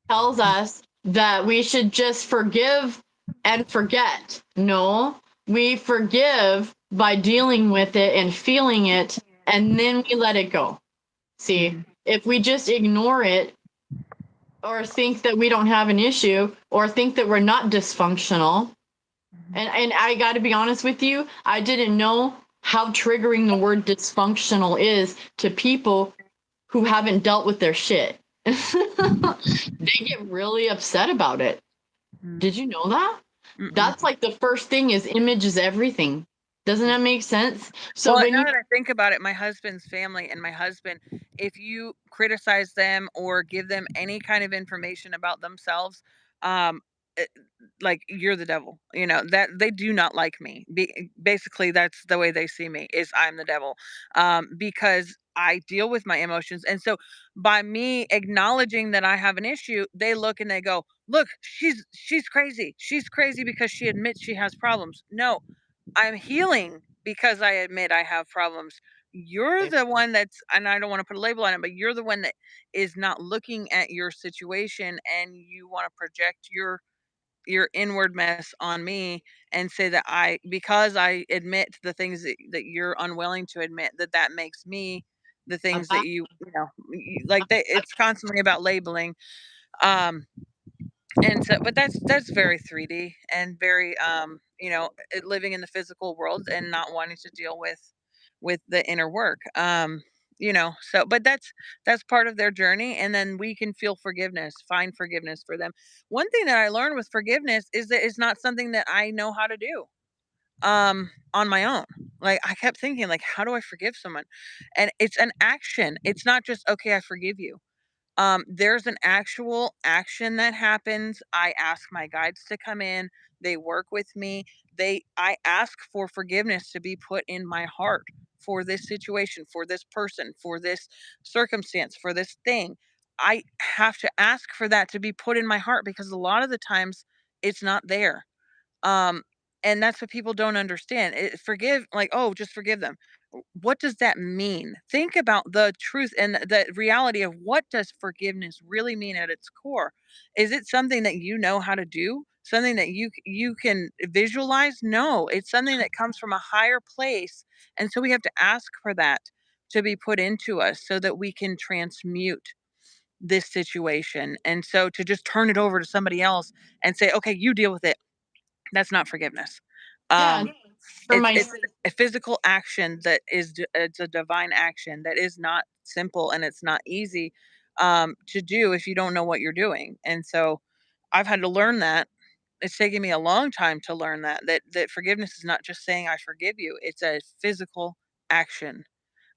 tells us that we should just forgive and forget. No, we forgive by dealing with it and feeling it, and then we let it go. See, Mhm. if we just ignore it or think that we don't have an issue or think that we're not dysfunctional, and I got to be honest with you, I didn't know how triggering the word dysfunctional is to people who haven't dealt with their shit. They get really upset about it. Mm. Did you know that? Mm-mm. That's like the first thing is image is everything. Doesn't that make sense? So Well, when now you that I think about it, my husband's family and my husband, if you criticize them or give them any kind of information about themselves, um, it, like you're the devil, that they do not like me. Basically, that's the way they see me is I'm the devil, because I deal with my emotions, and so by me acknowledging that I have an issue, they look and they go, "Look, she's crazy. She's crazy because she admits she has problems." No, I'm healing because I admit I have problems. You're the one that's, and I don't want to put a label on it, but you're the one that is not looking at your situation and you want to project your inward mess on me and say that because I admit the things that you're unwilling to admit, that makes me the a things that bad, like it's constantly about labeling. Um and so, but that's very 3D and very, living in the physical world and not wanting to deal with the inner work. So, but that's part of their journey, and then we can find forgiveness for them. One thing that I learned with forgiveness is that it's not something that I know how to do on my own. Like I kept thinking, like, how do I forgive someone? And it's an action. It's not just okay, I forgive you. There's an actual action that happens. I ask my guides to come in. They work with me. I ask for forgiveness to be put in my heart for this situation, for this person, for this circumstance, for this thing. I have to ask for that to be put in my heart because a lot of the times it's not there. Um, and that's what people don't understand. Forgive, like, oh, just forgive them. What does that mean? Think about the truth and the reality of what does forgiveness really mean at its core. Is it something that you know how to do? Something that you can visualize? No, it's something that comes from a higher place, and so we have to ask for that to be put into us so that we can transmute this situation. And so to just turn it over to somebody else and say, "Okay, you deal with it." That's not forgiveness. yeah, Um, for my it's a physical action that it's a divine action that is not simple and it's not easy, to do if you don't know what you're doing. And so I've had to learn that. It's taken me a long time to learn that forgiveness is not just saying I forgive you. It's a physical action,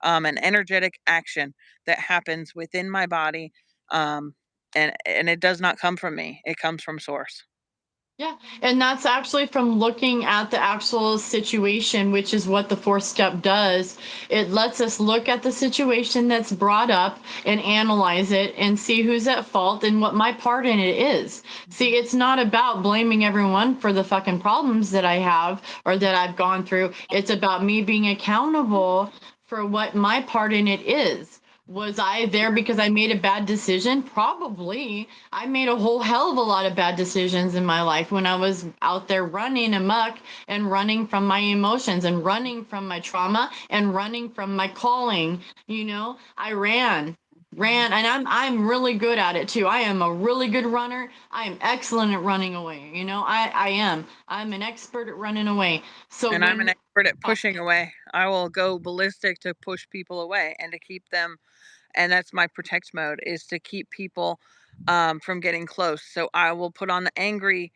an energetic action that happens within my body, um, and it does not come from me. It comes from source. Yeah, and that's actually from looking at the actual situation, which is what the fourth step does. It lets us look at the situation that's brought up and analyze it and see who's at fault and what my part in it is. See, it's not about blaming everyone for the fucking problems that I have or that I've gone through. It's about me being accountable for what my part in it is. Was I there because I made a bad decision? Probably. I made a whole hell of a lot of bad decisions in my life when I was out there running amok and running from my emotions and running from my trauma and running from my calling. I ran, and I'm really good at it too. I am a really good runner. I am excellent at running away. I am. I'm an expert at running away. So And I'm an when expert at pushing away. I will go ballistic to push people away and to keep them, and that's my protect mode, is to keep people from getting close. So I will put on the angry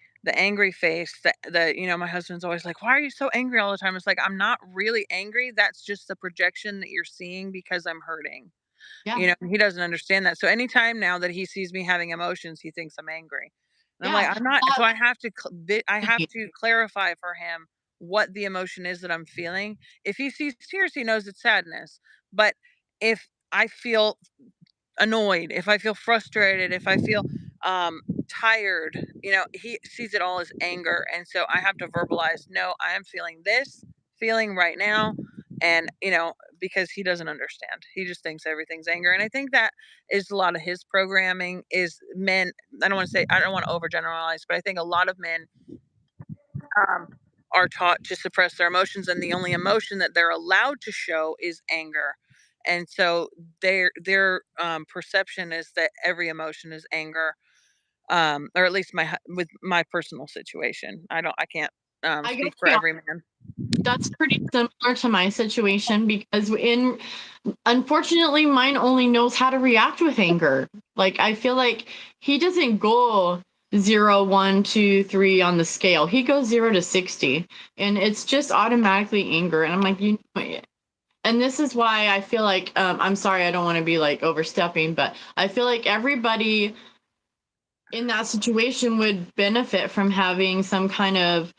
face. My husband's always like, "Why are you so angry all the time?" It's like I'm not really angry. That's just the projection that you're seeing because I'm hurting. yeah, He doesn't understand that. So anytime now that he sees me having emotions, he thinks I'm angry. And I'm like, yeah, I'm not. So that I have to clarify for him what the emotion is that I'm feeling. If he sees tears, he knows it's sadness. But if I feel annoyed, if I feel frustrated, if I feel tired, he sees it all as anger. And so I have to verbalize, no, I am feeling this feeling right now. And, because he doesn't understand, he just thinks everything's anger. And I think that is a lot of his programming is men. I don't want to overgeneralize, but I think a lot of men um, are taught to suppress their emotions, and the only emotion that they're allowed to show is anger. And so their perception is that every emotion is anger, or at least with my personal situation. I can't I speak guess for every man. that's pretty similar to my situation because unfortunately mine only knows how to react with anger. Like I feel like he doesn't go 0, 1, 2, 3 on the scale. He goes 0 to 60, and it's just automatically anger. And I'm like, and this is why I feel like I'm sorry, I don't want to be like overstepping, but I feel like everybody in that situation would benefit from having some kind of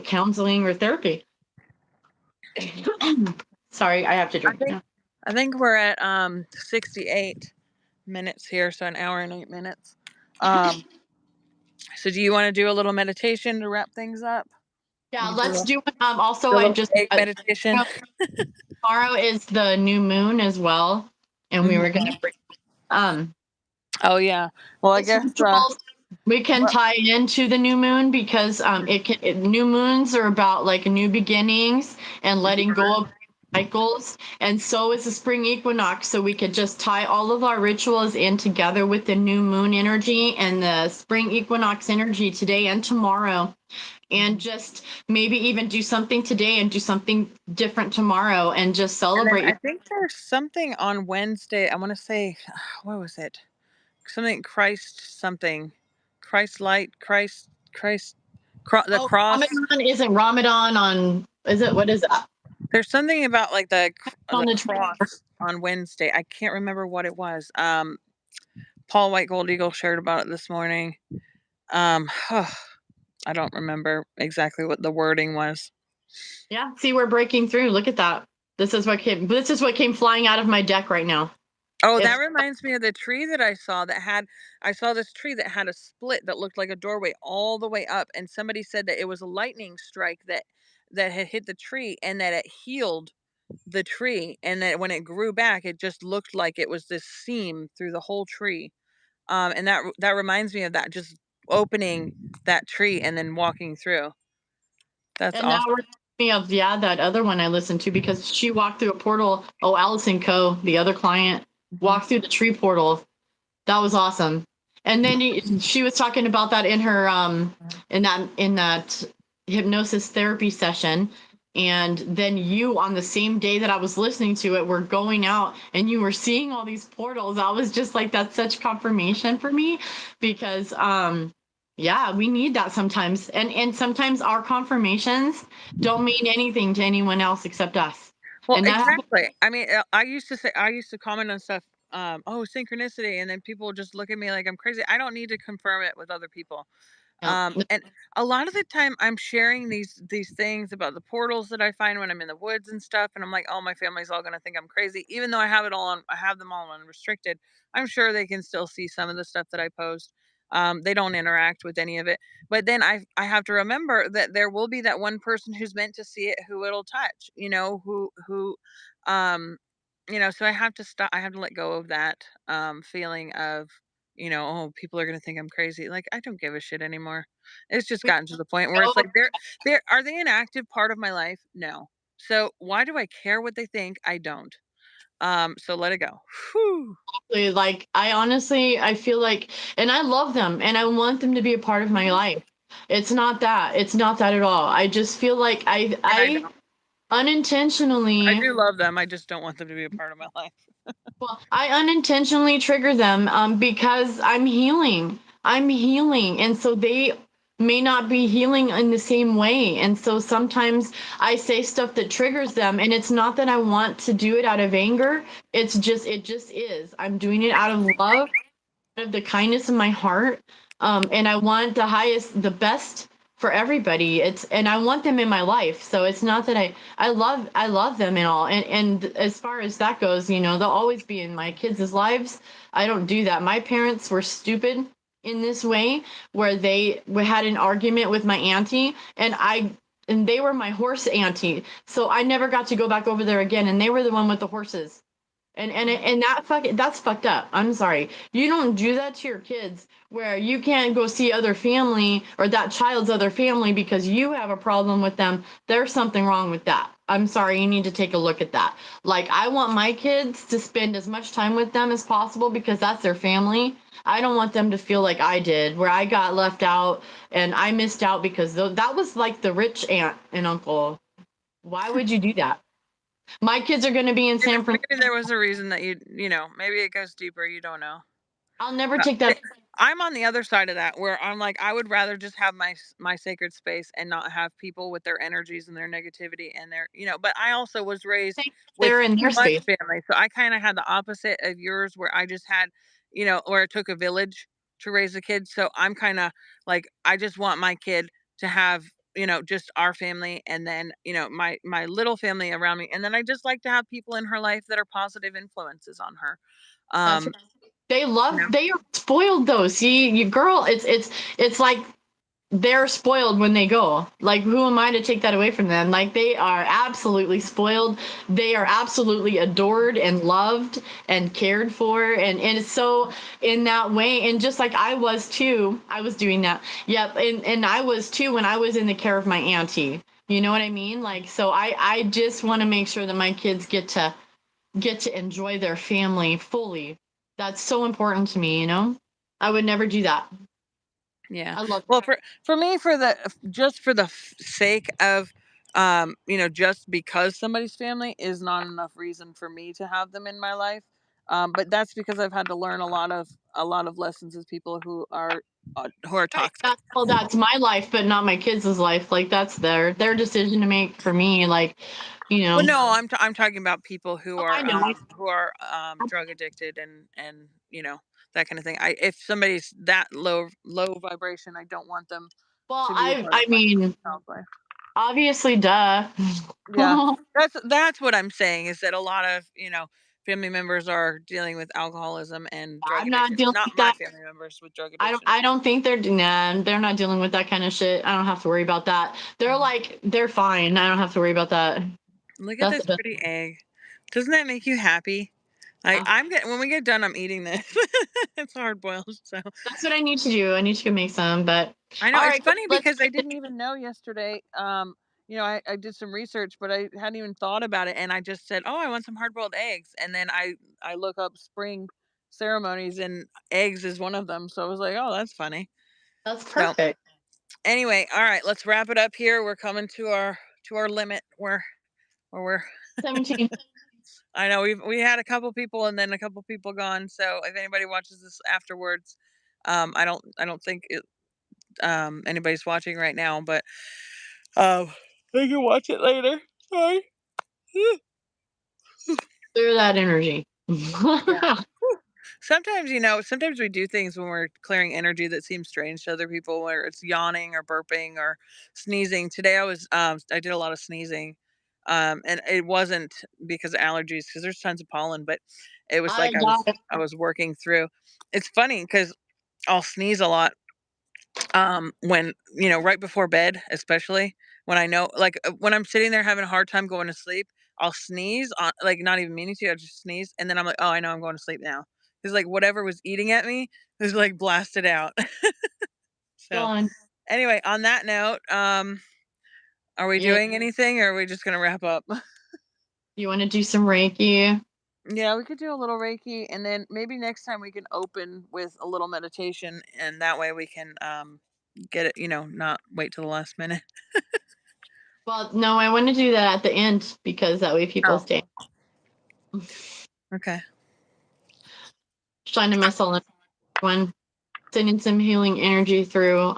counseling or therapy. Sorry, I have to drink. I think we're at 68 minutes here, so an hour and 8 minutes. So do you want to do a little meditation to wrap things up? Yeah, let's do it. Also, I just meditation. Tomorrow is the new moon as well, and we were gonna bring oh yeah, well I guess we can tie into the new moon because new moons are about like new beginnings and letting go of cycles, and so is the spring equinox. So we could just tie all of our rituals in together with the new moon energy and the spring equinox energy today and tomorrow, and just maybe even do something today and do something different tomorrow and just celebrate. I think there's something on Wednesday. I want to say, what was it? Something Christ light, the cross. Ramadan isn't Ramadan on, is it? What is that? There's something about like the On the cross on Wednesday. I can't remember what it was. Paul White Gold Eagle shared about it this morning. I don't remember exactly what the wording was. Yeah, see, we're breaking through. Look at that. This is what came flying out of my deck right now. Oh, that reminds me of the tree that I saw I saw this tree that had a split that looked like a doorway all the way up, and somebody said that it was a lightning strike that had hit the tree and that it healed the tree, and that when it grew back it just looked like it was this seam through the whole tree. And that reminds me of that, just opening that tree and then walking through. That's and awesome. Now reminds me of that other one I listened to because she walked through a portal. Oh, Allison Coe, the other client, walked through the tree portal. That was awesome. And then she was talking about that in her in that hypnosis therapy session. And then you, on the same day that I was listening to it, were going out and you were seeing all these portals. I was just like, that's such confirmation for me because yeah, we need that sometimes. And sometimes our confirmations don't mean anything to anyone else except us. Well, And exactly. I mean, I used to comment on stuff, oh, synchronicity, and then people just look at me like I'm crazy. I don't need to confirm it with other people. And a lot of the time I'm sharing these things about the portals that I find when I'm in the woods and stuff, and I'm like, oh, my family's all gonna think I'm crazy, even though I have them all unrestricted. I'm sure they can still see some of the stuff that I post. They don't interact with any of it, but then I have to remember that there will be that one person who's meant to see it, who it'll touch, um, so I have to stop. I have to let go of that feeling of, oh, people are gonna think I'm crazy. Like, I don't give a shit anymore. It's just gotten to the point where it's like are they an active part of my life? No. So why do I care what they think? I don't. So let it go. Whew. Like I feel like, and I love them and I want them to be a part of my life. It's not that at all. I just feel like I unintentionally, I do love them. I just don't want them to be a part of my life. well, I unintentionally trigger them because I'm healing. And so they may not be healing in the same way. And so sometimes I say stuff that triggers them, and it's not that I want to do it out of anger. It just is. I'm doing it out of love, out of the kindness of my heart. And I want the best for everybody. And I want them in my life. So it's not that I love them and all. And as far as that goes, they'll always be in my kids' lives. I don't do that. My parents were stupid. in this way where we had an argument with my auntie, and they were my horse auntie, so I never got to go back over there again, and they were the one with the horses. And that's fucked up. I'm sorry. You don't do that to your kids where you can't go see other family or that child's other family because you have a problem with them. There's something wrong with that. I'm sorry. You need to take a look at that. Like, I want my kids to spend as much time with them as possible because that's their family. I don't want them to feel like I did, where I got left out and I missed out because that was like the rich aunt and uncle. Why would you do that? My kids are going to be in San Francisco. Maybe there was a reason that maybe it goes deeper. You don't know. I'll never take that. I'm on the other side of that where I'm like, I would rather just have my sacred space and not have people with their energies and their negativity and but I also was raised with They're in too their much space. family. So I kind of had the opposite of yours where I just had, where it took a village to raise a kid. So I'm kind of like, I just want my kid to have, just our family and then, my little family around me. And then I just like to have people in her life that are positive influences on her. That's Um, what they you know, love. They are spoiled though. See, you girl, it's like they're spoiled when they go. Like, who am I to take that away from them? Like, they are absolutely spoiled. They are absolutely adored and loved and cared for. And it's so in that way. And just like I was too, I was doing that. Yep. And I was too when I was in the care of my auntie. You know what I mean? Like, so I just want to make sure that my kids get to enjoy their family fully. That's so important to me, you know? I would never do that. yeah. I love Well, for me, just for the sake of, just because somebody's family is not enough reason for me to have them in my life. But that's because I've had to learn a lot of lessons with people who are right. toxic. That's my life, but not my kids' life. Like, that's their decision to make for me. Like, you Well, know. no, I'm talking about people who Oh, are I know. drug addicted and that kind of thing. If somebody's that low vibration, I don't want them Well, to be a part I of my mean, child's life. obviously, duh. Yeah. That's what I'm saying is that a lot of, family members are dealing with alcoholism and drug I'm not addiction. dealing Not with my that. family members with drug I don't. addiction. I don't think they're not dealing with that kind of shit. I don't have to worry about that. They're fine. I don't have to worry about that. Look at That's this the best. pretty egg. Doesn't that make you happy? I'm getting when we get done, I'm eating this. It's hard boiled, so That's what I need to do. I need to go make some. But I know all it's right, funny let's because I didn't even know yesterday. I did some research, but I hadn't even thought about it, and I just said, "Oh, I want some hard boiled eggs," and then I look up spring ceremonies, and eggs is one of them. So I was like, "Oh, that's funny." that's So perfect. anyway, all right, let's wrap it up here. We're coming to our limit where we're 17. I know we had a couple people and then a couple people gone. So if anybody watches this afterwards, I don't think anybody's watching right now, but um they can watch it later. Sorry. Clear that energy. Yeah. Sometimes we do things when we're clearing energy that seems strange to other people, where it's yawning or burping or sneezing. Today I did a lot of sneezing. And it wasn't because of allergies, because there's tons of pollen, but it was I like I got was it. I was working through. It's funny because I'll sneeze a lot when right before bed, especially when I know, like, when I'm sitting there having a hard time going to sleep, I'll sneeze on, like, not even meaning to, I just sneeze and then I'm like, oh, I know I'm going to sleep now, because like whatever was eating at me was like blasted out. So Gone. anyway, on that note, are we Yeah. doing anything or are we just gonna wrap up? You want to do some Reiki? Yeah, we could do a little Reiki, and then maybe next time we can open with a little meditation, and that way we can get it, not wait till the last minute. Well, no, I want to do that at the end because that way people Oh, stay. okay. Trying to mess all in one. Sending some healing energy through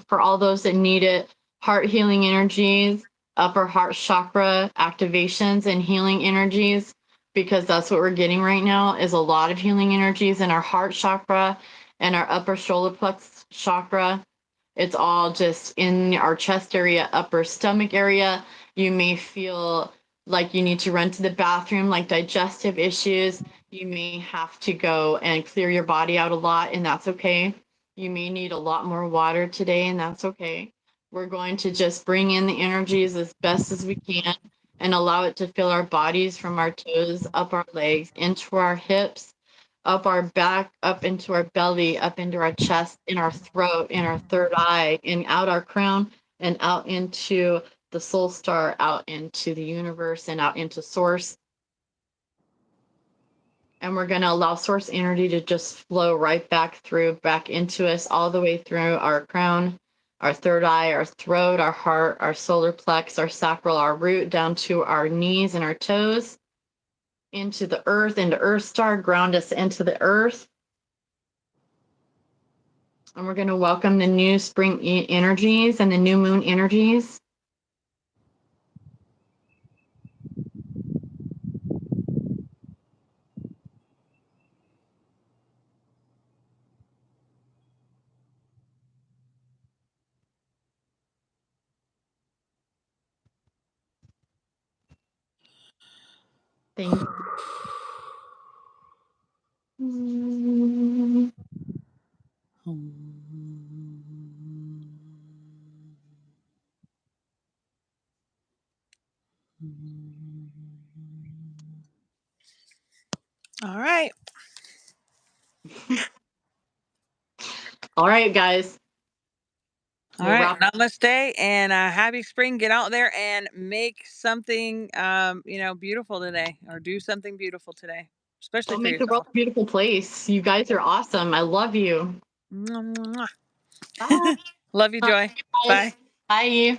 for all those that need it. Heart healing energies, upper heart chakra activations and healing energies, because that's what we're getting right now is a lot of healing energies in our heart chakra and our upper solar plex chakra. It's all just in our chest area, upper stomach area. You may feel like you need to run to the bathroom, like digestive issues. You may have to go and clear your body out a lot, and that's okay. You may need a lot more water today, and that's okay. We're going to just bring in the energies as best as we can and allow it to fill our bodies from our toes, up our legs, into our hips, up our back, up into our belly, up into our chest, in our throat, in our third eye, and out our crown, and out into the soul star, out into the universe, and out into source. And we're going to allow source energy to just flow right back through, back into us, all the way through our crown, our third eye, our throat, our heart, our solar plex, our sacral, our root, down to our knees and our toes, into the earth, into earth star, ground us into the earth. And we're going to welcome the new spring energies and the new moon energies. Thank you. All right. All right, guys. All right. Namaste and happy spring. Get out there and make something, beautiful today, or do something beautiful today, especially for Make the world yourself. a beautiful place. You guys are awesome. I love you. Mwah, mwah. Bye. Love you, Joy. Bye. Bye. Bye.